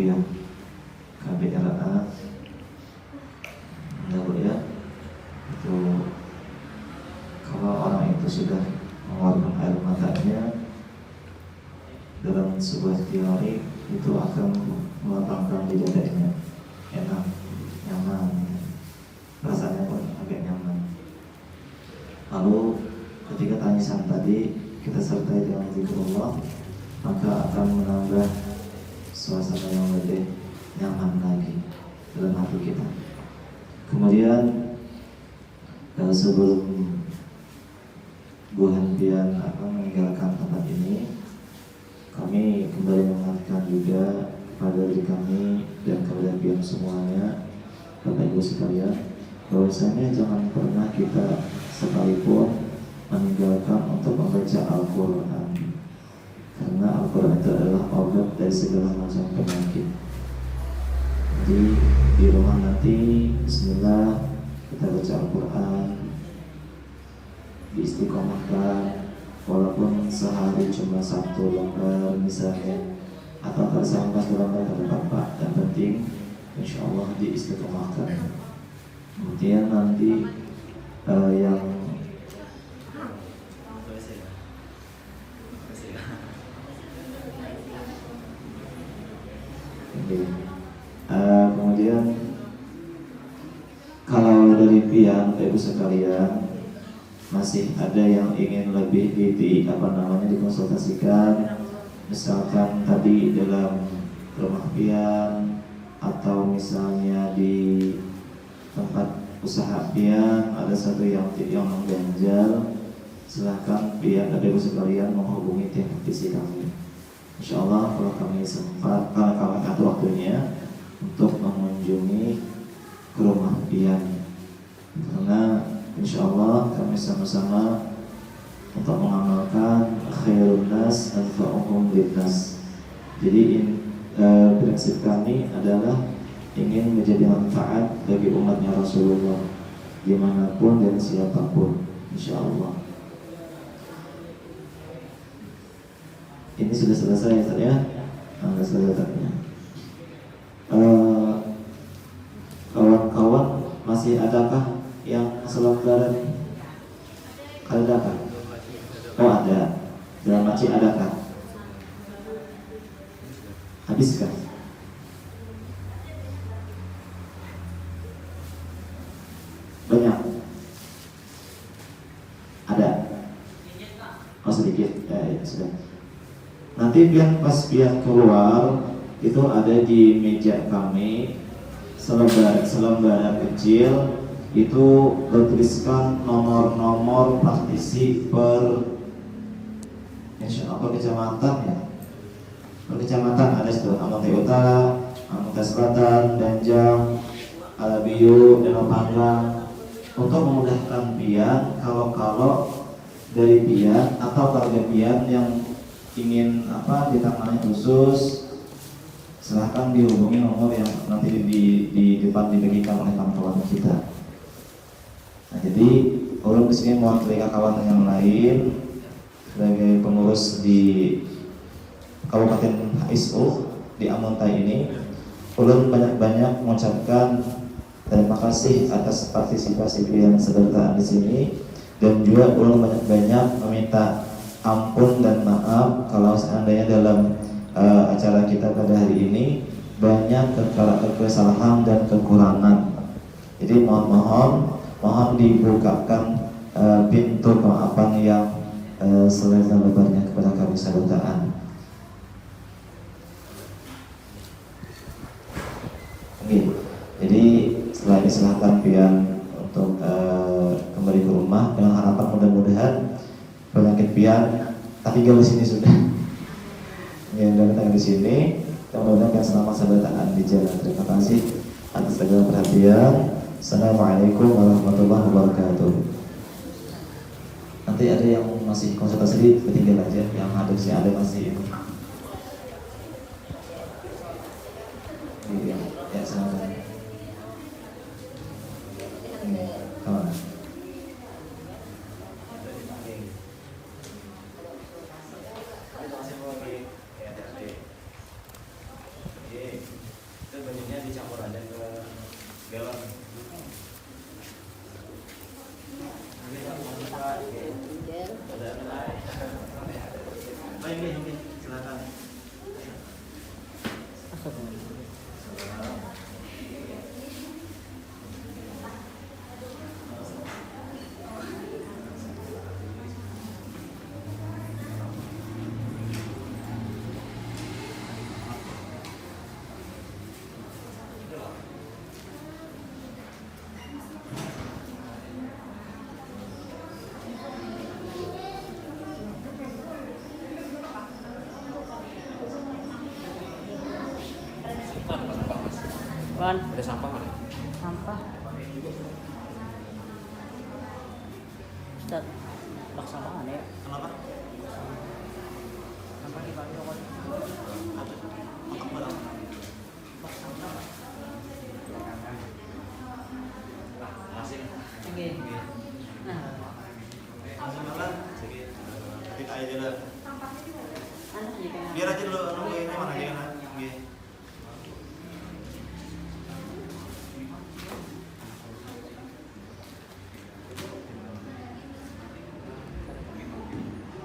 [SPEAKER 1] Rupiah KBRA. Enggak Bu ya, itu kalau orang itu sudah mengeluarkan air matanya dalam sebuah teori, itu akan melapangkan di dadanya, enak, nyaman, rasanya pun agak nyaman. Lalu ketika tangisan tadi kita sertai dengan zikrullah, maka akan menambah suasana yang lebih nyaman lagi dalam hati kita. Kemudian sebelum Bu Hanfian meninggalkan tempat ini, kami kembali mengingatkan juga kepada diri kami dan kepada pian semuanya, Bapak Ibu sekalian, bahwasanya jangan pernah kita sekalipun meninggalkan untuk membaca Al-Quran, karena Al-Quran itu adalah obat dari segala macam penyakit. Jadi di rumah nanti Bismillah kita baca Al-Quran, diistiqomahkan, walaupun sehari cuma 1 lembar misalnya, atau kalau sampai 1 lembar pada Bapak, yang penting insya Allah diistiqomahkan. Kemudian nanti yang kemudian kalau dari pian Ibu sekalian masih ada yang ingin lebih dikonsultasikan, misalkan tadi dalam rumah pian atau misalnya di tempat usaha pian ada satu yang mengganjal, silahkan pian Ibu sekalian menghubungi tim divisi kami. Insya Allah kalau kami sempat, kalau kami atur waktunya untuk mengunjungi ke rumah pian, karena insya Allah kami sama-sama untuk mengamalkan khairun nas anfa'uhum linnas. Jadi prinsip kami adalah ingin menjadi manfaat bagi umatnya Rasulullah dimanapun dan siapapun, insya Allah. Ini sudah selesai ya, sudah selesai tanya. Kawan-kawan masih adakah yang selembaran? Adakah? Oh ada. Dalam makcik adakah? Habiskah? Banyak? Ada? Oh sedikit? Ya sudah. Nanti pas pian keluar itu ada di meja kami selembaran kecil, itu bertuliskan nomor-nomor praktisi per kecamatan ya. Per kecamatan ada situ Amonte Utara, Amonte Selatan, Danjang, Alabiu, Danau Panggang, untuk memudahkan pian kalau dari pian atau keluarga pian yang ingin ditangani khusus, silahkan dihubungi nomor yang nanti di depan dibagikan oleh kawan-kawan kita. Nah, jadi ulun kesini mewakili kawan yang lain sebagai pengurus di Kabupaten HSU di Amontai ini. Ulun banyak-banyak mengucapkan terima kasih atas partisipasi yang sedang di sini, dan juga ulun banyak-banyak meminta ampun dan maaf kalau seandainya dalam acara kita pada hari ini banyak kesalahan dan kekurangan. Jadi mohon dibukakan pintu kemaafan yang selebar-lebarnya kepada kami saudaraan. Oke, jadi setelah ini silahkan pian untuk kembali ke rumah dengan harapan mudah-mudahan penyakit pian tapi di sini sudah. Ya, datang di sini. Mudah-mudahan yang selamat saudaraan di jalan. Terima kasih atas segala perhatian. Assalamualaikum warahmatullahi wabarakatuh. Nanti ada yang masih konsultasi ketinggalan aja, yang harusnya ada masih ini. Ya, silakan. Ini, kawan. Yeah. Silakan.
[SPEAKER 5] Wan,
[SPEAKER 6] Ada sampah nggak?
[SPEAKER 5] sampah. Ustaz, bak sampah nggak ada ya?
[SPEAKER 1] Kenapa?
[SPEAKER 5] Sampah di bawah rokok.
[SPEAKER 1] Angkat barang.
[SPEAKER 5] Bak sampah.